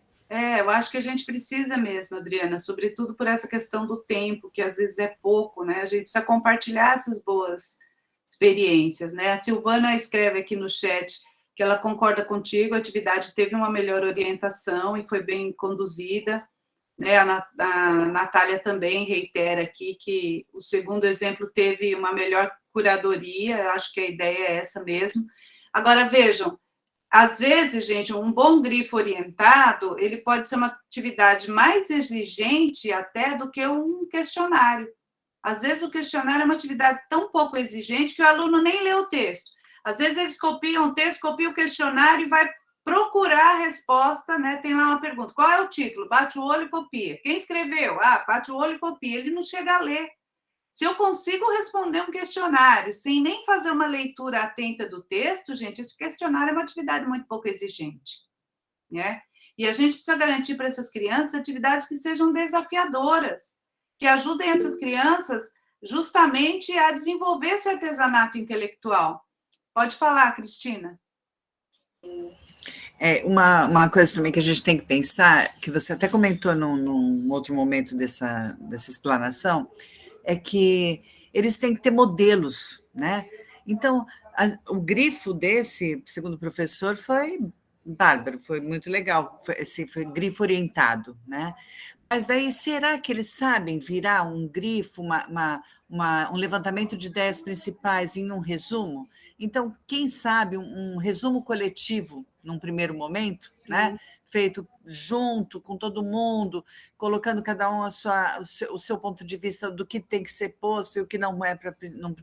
Eu acho que a gente precisa mesmo, Adriana, sobretudo por essa questão do tempo, que às vezes é pouco, né? A gente precisa compartilhar essas boas experiências, né? A Silvana escreve aqui no chat que ela concorda contigo, a atividade teve uma melhor orientação e foi bem conduzida, né? A Natália também reitera aqui que o segundo exemplo teve uma melhor curadoria, acho que a ideia é essa mesmo. Agora, vejam, às vezes, gente, um bom grifo orientado, ele pode ser uma atividade mais exigente até do que um questionário. Às vezes, o questionário é uma atividade tão pouco exigente que o aluno nem lê o texto. Às vezes, eles copiam o texto, copiam o questionário e vai procurar a resposta, né? Tem lá uma pergunta, qual é o título? Bate o olho e copia. Quem escreveu? Bate o olho e copia. Ele não chega a ler. Se eu consigo responder um questionário sem nem fazer uma leitura atenta do texto, gente, esse questionário é uma atividade muito pouco exigente, né? E a gente precisa garantir para essas crianças atividades que sejam desafiadoras, que ajudem essas crianças justamente a desenvolver esse artesanato intelectual. Pode falar, Cristina. Uma coisa também que a gente tem que pensar, que você até comentou num outro momento dessa explanação, é que eles têm que ter modelos, né? Então, o grifo desse, segundo o professor, foi bárbaro, foi muito legal, foi grifo orientado, né? Mas daí, será que eles sabem virar um grifo, um levantamento de ideias principais em um resumo? Então, quem sabe um resumo coletivo, num primeiro momento, né? Feito junto com todo mundo, colocando cada um o seu ponto de vista do que tem que ser posto e o que não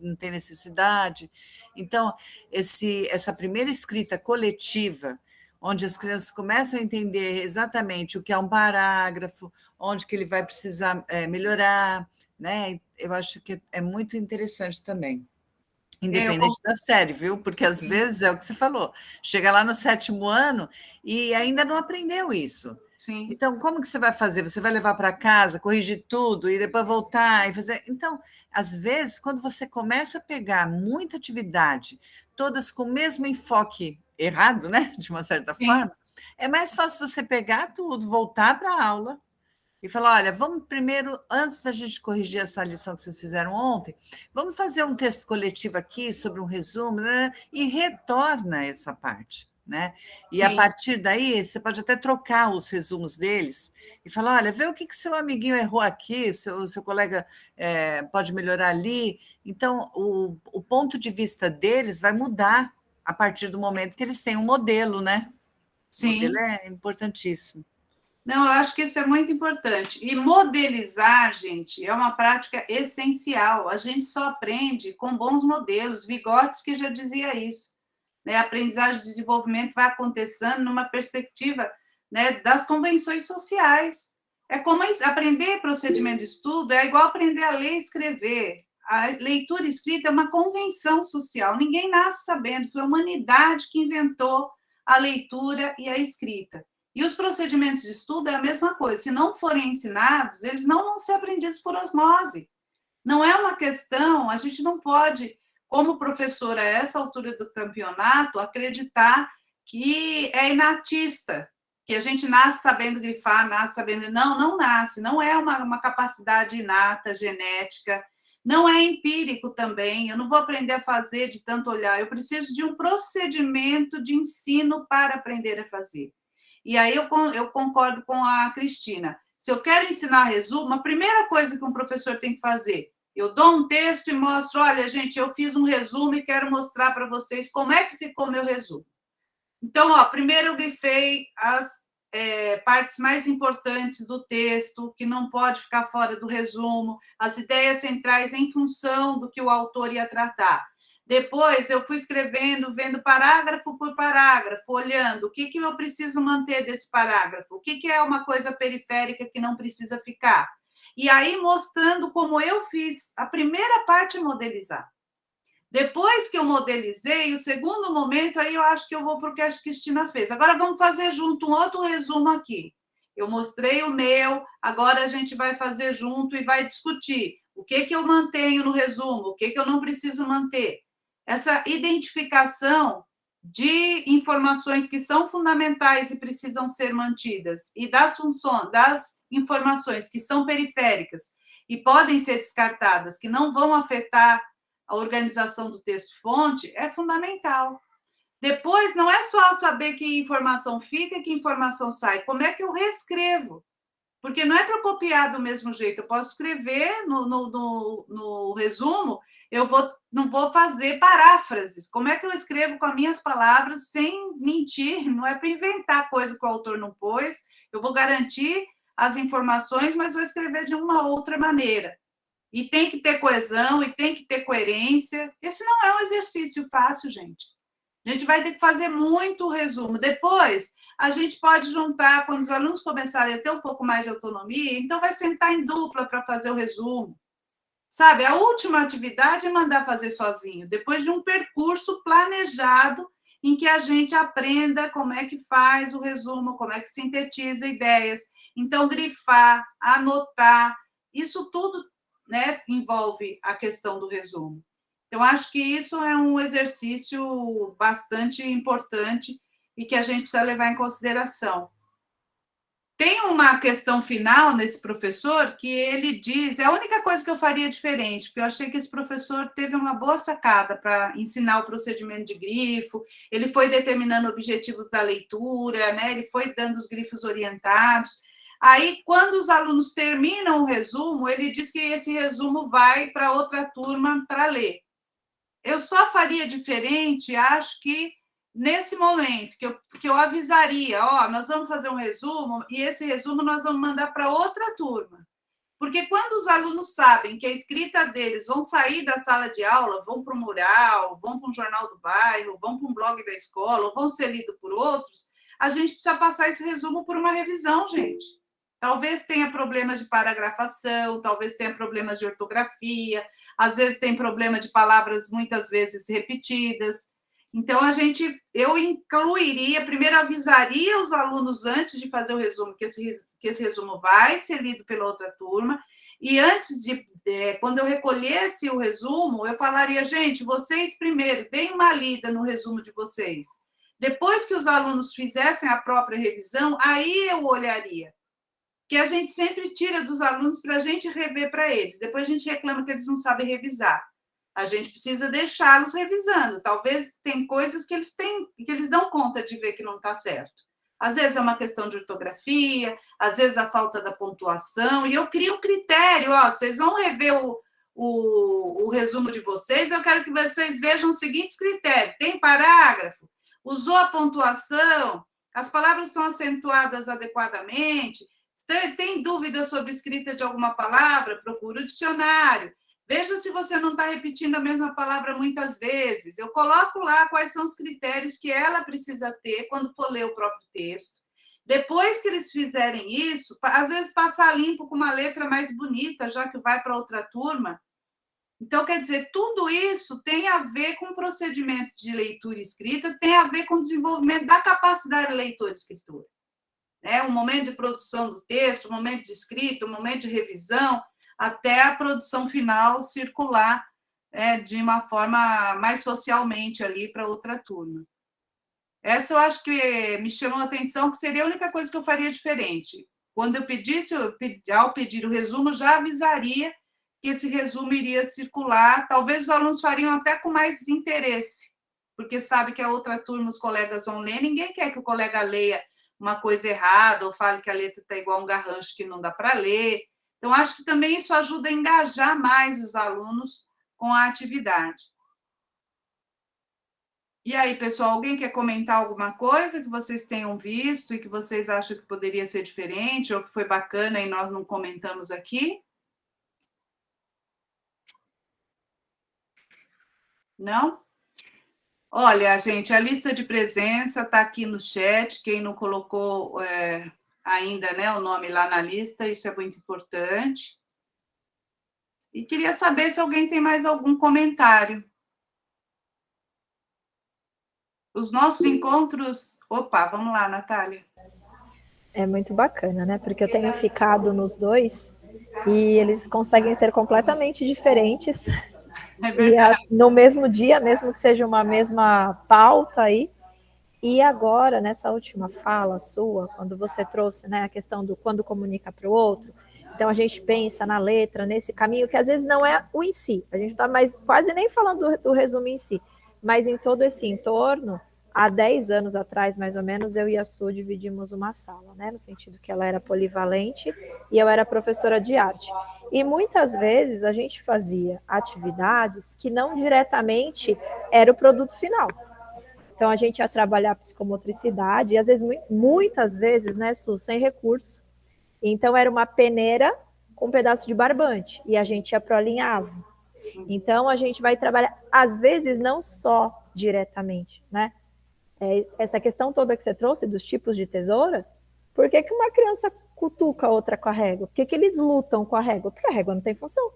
não tem necessidade. Então, essa primeira escrita coletiva, onde as crianças começam a entender exatamente o que é um parágrafo, onde que ele vai precisar melhorar, né? Eu acho que é muito interessante também. Independente da série, viu? Porque às vezes é o que você falou, chega lá no 7º ano e ainda não aprendeu isso. Sim. Então, como que você vai fazer? Você vai levar para casa, corrigir tudo e depois voltar e fazer. Então, às vezes, quando você começa a pegar muita atividade, todas com o mesmo enfoque errado, né? De uma certa forma, é mais fácil você pegar tudo, voltar para a aula e falar: olha, vamos primeiro, antes da gente corrigir essa lição que vocês fizeram ontem, vamos fazer um texto coletivo aqui sobre um resumo, né? E retorna essa parte, né? E a partir daí, você pode até trocar os resumos deles e falar: olha, vê o que seu amiguinho errou aqui, seu colega pode melhorar ali. Então, o ponto de vista deles vai mudar a partir do momento que eles têm um modelo, né? Sim. O modelo é importantíssimo. Não, eu acho que isso é muito importante. E modelizar, gente, é uma prática essencial. A gente só aprende com bons modelos. Vygotsky já dizia isso. Né? A aprendizagem e desenvolvimento vai acontecendo numa perspectiva, né, das convenções sociais. É como aprender procedimento de estudo, é igual aprender a ler e escrever. A leitura escrita é uma convenção social. Ninguém nasce sabendo. Foi a humanidade que inventou a leitura e a escrita. E os procedimentos de estudo é a mesma coisa. Se não forem ensinados, eles não vão ser aprendidos por osmose. Não é uma questão, a gente não pode, como professora a essa altura do campeonato, acreditar que é inatista, que a gente nasce sabendo grifar, nasce sabendo... Não nasce. Não é uma capacidade inata, genética. Não é empírico também. Eu não vou aprender a fazer de tanto olhar. Eu preciso de um procedimento de ensino para aprender a fazer. E aí eu concordo com a Cristina. Se eu quero ensinar resumo, a primeira coisa que um professor tem que fazer, eu dou um texto e mostro: olha, gente, eu fiz um resumo e quero mostrar para vocês como é que ficou o meu resumo. Então, primeiro eu grifei as partes mais importantes do texto, que não pode ficar fora do resumo, as ideias centrais em função do que o autor ia tratar. Depois, eu fui escrevendo, vendo parágrafo por parágrafo, olhando o que eu preciso manter desse parágrafo, o que é uma coisa periférica que não precisa ficar. E aí, mostrando como eu fiz a primeira parte, modelizar. Depois que eu modelizei, o segundo momento, aí eu acho que eu vou para o que a Cristina fez. Agora, vamos fazer junto um outro resumo aqui. Eu mostrei o meu, agora a gente vai fazer junto e vai discutir o que eu mantenho no resumo, o que eu não preciso manter. Essa identificação de informações que são fundamentais e precisam ser mantidas e das informações que são periféricas e podem ser descartadas, que não vão afetar a organização do texto-fonte, é fundamental. Depois, não é só saber que informação fica e que informação sai, como é que eu reescrevo? Porque não é para copiar do mesmo jeito, eu posso escrever no resumo, não vou fazer paráfrases. Como é que eu escrevo com as minhas palavras sem mentir? Não é para inventar coisa que o autor não pôs. Eu vou garantir as informações, mas vou escrever de uma outra maneira. E tem que ter coesão, e tem que ter coerência. Esse não é um exercício fácil, gente. A gente vai ter que fazer muito resumo. Depois, a gente pode juntar, quando os alunos começarem a ter um pouco mais de autonomia, então vai sentar em dupla para fazer o resumo. Sabe, a última atividade é mandar fazer sozinho, depois de um percurso planejado em que a gente aprenda como é que faz o resumo, como é que sintetiza ideias. Então, grifar, anotar, isso tudo, né, envolve a questão do resumo. Então, acho que isso é um exercício bastante importante e que a gente precisa levar em consideração. Tem uma questão final nesse professor que ele diz, é a única coisa que eu faria diferente, porque eu achei que esse professor teve uma boa sacada para ensinar o procedimento de grifo, ele foi determinando objetivos da leitura, né? Ele foi dando os grifos orientados. Aí, quando os alunos terminam o resumo, ele diz que esse resumo vai para outra turma para ler. Eu só faria diferente, acho que nesse momento, que eu avisaria, nós vamos fazer um resumo, e esse resumo nós vamos mandar para outra turma. Porque quando os alunos sabem que a escrita deles vão sair da sala de aula, vão para o mural, vão para um jornal do bairro, vão para um blog da escola, ou vão ser lidos por outros, a gente precisa passar esse resumo por uma revisão, gente. Talvez tenha problemas de paragrafação, talvez tenha problemas de ortografia. às vezes tem problema de palavras muitas vezes repetidas. Então, eu incluiria, primeiro avisaria os alunos antes de fazer o resumo, que esse resumo vai ser lido pela outra turma, e antes quando eu recolhesse o resumo, eu falaria, gente, vocês primeiro, deem uma lida no resumo de vocês. Depois que os alunos fizessem a própria revisão, aí eu olharia. Que a gente sempre tira dos alunos para a gente rever para eles. Depois a gente reclama que eles não sabem revisar. A gente precisa deixá-los revisando. Talvez tem coisas que eles dão conta de ver que não está certo. Às vezes é uma questão de ortografia, às vezes a falta da pontuação, e eu crio um critério, vocês vão rever o resumo de vocês, eu quero que vocês vejam os seguintes critérios. Tem parágrafo? Usou a pontuação? As palavras estão acentuadas adequadamente? Tem dúvida sobre a escrita de alguma palavra? Procura o dicionário. Veja se você não está repetindo a mesma palavra muitas vezes. Eu coloco lá quais são os critérios que ela precisa ter quando for ler o próprio texto. Depois que eles fizerem isso, às vezes passar limpo com uma letra mais bonita, já que vai para outra turma. Então, quer dizer, tudo isso tem a ver com o procedimento de leitura e escrita, tem a ver com o desenvolvimento da capacidade de leitura e escritura. O momento de produção do texto, o momento de escrita, o momento de revisão, até a produção final circular de uma forma mais socialmente ali para outra turma. Essa eu acho que me chamou a atenção, que seria a única coisa que eu faria diferente. Quando eu pedisse, ao pedir o resumo, já avisaria que esse resumo iria circular. Talvez os alunos fariam até com mais interesse, porque sabe que a outra turma os colegas vão ler, ninguém quer que o colega leia uma coisa errada ou fale que a letra está igual a um garrancho que não dá para ler. Então, acho que também isso ajuda a engajar mais os alunos com a atividade. E aí, pessoal, alguém quer comentar alguma coisa que vocês tenham visto e que vocês acham que poderia ser diferente ou que foi bacana e nós não comentamos aqui? Não? Olha, gente, a lista de presença está aqui no chat. Quem não colocou ainda o nome lá na lista, isso é muito importante. E queria saber se alguém tem mais algum comentário. Os nossos encontros... Opa, vamos lá, Natália. É muito bacana, né? Porque eu tenho ficado nos dois e eles conseguem ser completamente diferentes. É verdade. E no mesmo dia, mesmo que seja uma mesma pauta aí. E agora, nessa última fala sua, quando você trouxe a questão do quando comunica para o outro, então a gente pensa na letra, nesse caminho, que às vezes não é o em si, a gente está quase nem falando do resumo em si, mas em todo esse entorno, há 10 anos atrás, mais ou menos, eu e a Su dividimos uma sala, no sentido que ela era polivalente e eu era professora de arte. E muitas vezes a gente fazia atividades que não diretamente era o produto final. Então, a gente ia trabalhar psicomotricidade, e às vezes, muitas vezes, Su, sem recurso. Então, era uma peneira com um pedaço de barbante, e a gente ia para o alinhavo. Então, a gente vai trabalhar, às vezes, não só diretamente, essa questão toda que você trouxe dos tipos de tesoura, por que uma criança cutuca a outra com a régua? Por que eles lutam com a régua? Porque a régua não tem função.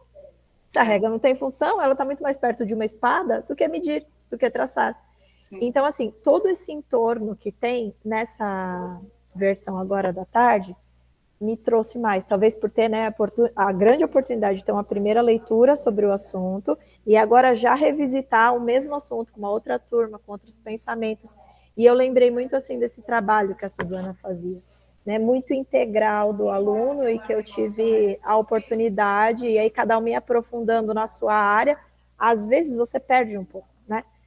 Se a régua não tem função, ela está muito mais perto de uma espada do que medir, do que traçar. Sim. Então, assim, todo esse entorno que tem nessa versão agora da tarde me trouxe mais, talvez por ter a grande oportunidade de ter uma primeira leitura sobre o assunto e agora já revisitar o mesmo assunto com uma outra turma, com outros pensamentos. E eu lembrei muito assim desse trabalho que a Suzana fazia, muito integral do aluno, e que eu tive a oportunidade, e aí cada um me aprofundando na sua área. Às vezes você perde um pouco,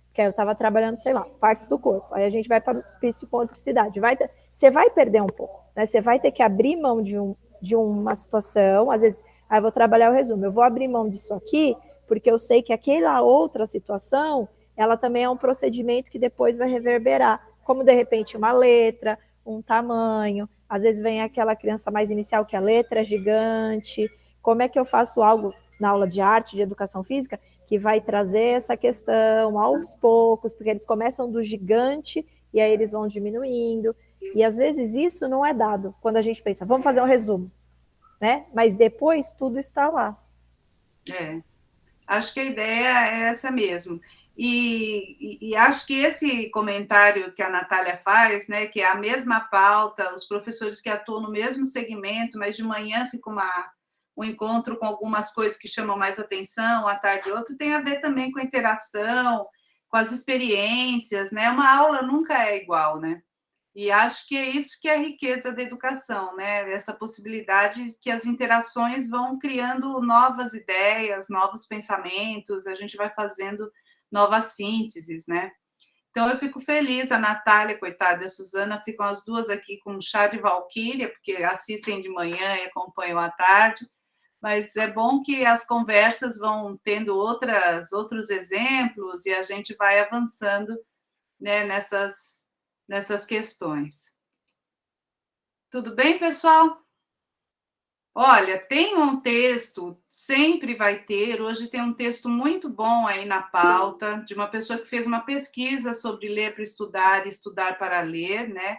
porque eu estava trabalhando, sei lá, partes do corpo, aí a gente vai para psicomotricidade, você vai perder um pouco, você vai ter que abrir mão de uma situação, às vezes, aí eu vou trabalhar o resumo, eu vou abrir mão disso aqui, porque eu sei que aquela outra situação, ela também é um procedimento que depois vai reverberar, como de repente uma letra, um tamanho, às vezes vem aquela criança mais inicial que a letra é gigante, como é que eu faço algo na aula de arte, de educação física, que vai trazer essa questão aos poucos, porque eles começam do gigante e aí eles vão diminuindo, e às vezes isso não é dado, quando a gente pensa, vamos fazer um resumo, mas depois tudo está lá. Acho que a ideia é essa mesmo. E acho que esse comentário que a Natália faz, né, que é a mesma pauta, os professores que atuam no mesmo segmento, mas de manhã fica um encontro com algumas coisas que chamam mais atenção, à tarde outro, tem a ver também com a interação, com as experiências, né? Uma aula nunca é igual, né? E acho que é isso que é a riqueza da educação, né? Essa possibilidade que as interações vão criando novas ideias, novos pensamentos, a gente vai fazendo novas sínteses, né? Então, eu fico feliz, a Natália, coitada, e a Suzana, ficam as duas aqui com um chá de valquíria, porque assistem de manhã e acompanham à tarde, mas é bom que as conversas vão tendo outros exemplos e a gente vai avançando, né, nessas questões. Tudo bem, pessoal? Olha, tem um texto, sempre vai ter, hoje tem um texto muito bom aí na pauta, de uma pessoa que fez uma pesquisa sobre ler para estudar e estudar para ler, né?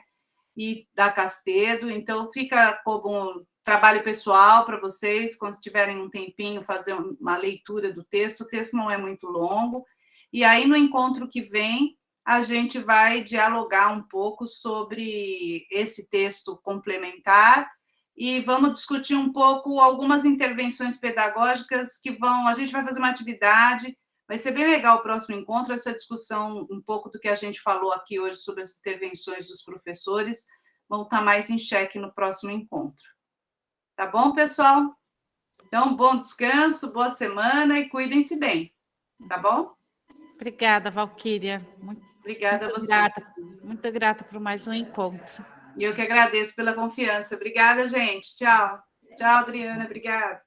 E da Castedo, então fica como um trabalho pessoal para vocês, quando tiverem um tempinho, fazer uma leitura do texto. O texto não é muito longo, e aí no encontro que vem, a gente vai dialogar um pouco sobre esse texto complementar e vamos discutir um pouco algumas intervenções pedagógicas que a gente vai fazer uma atividade, vai ser bem legal o próximo encontro, essa discussão um pouco do que a gente falou aqui hoje sobre as intervenções dos professores, vão estar mais em xeque no próximo encontro. Tá bom, pessoal? Então, bom descanso, boa semana e cuidem-se bem, tá bom? Obrigada, Valquíria. Obrigada a vocês. Muito grata por mais um encontro. E eu que agradeço pela confiança. Obrigada, gente. Tchau. Tchau, Adriana. Obrigada.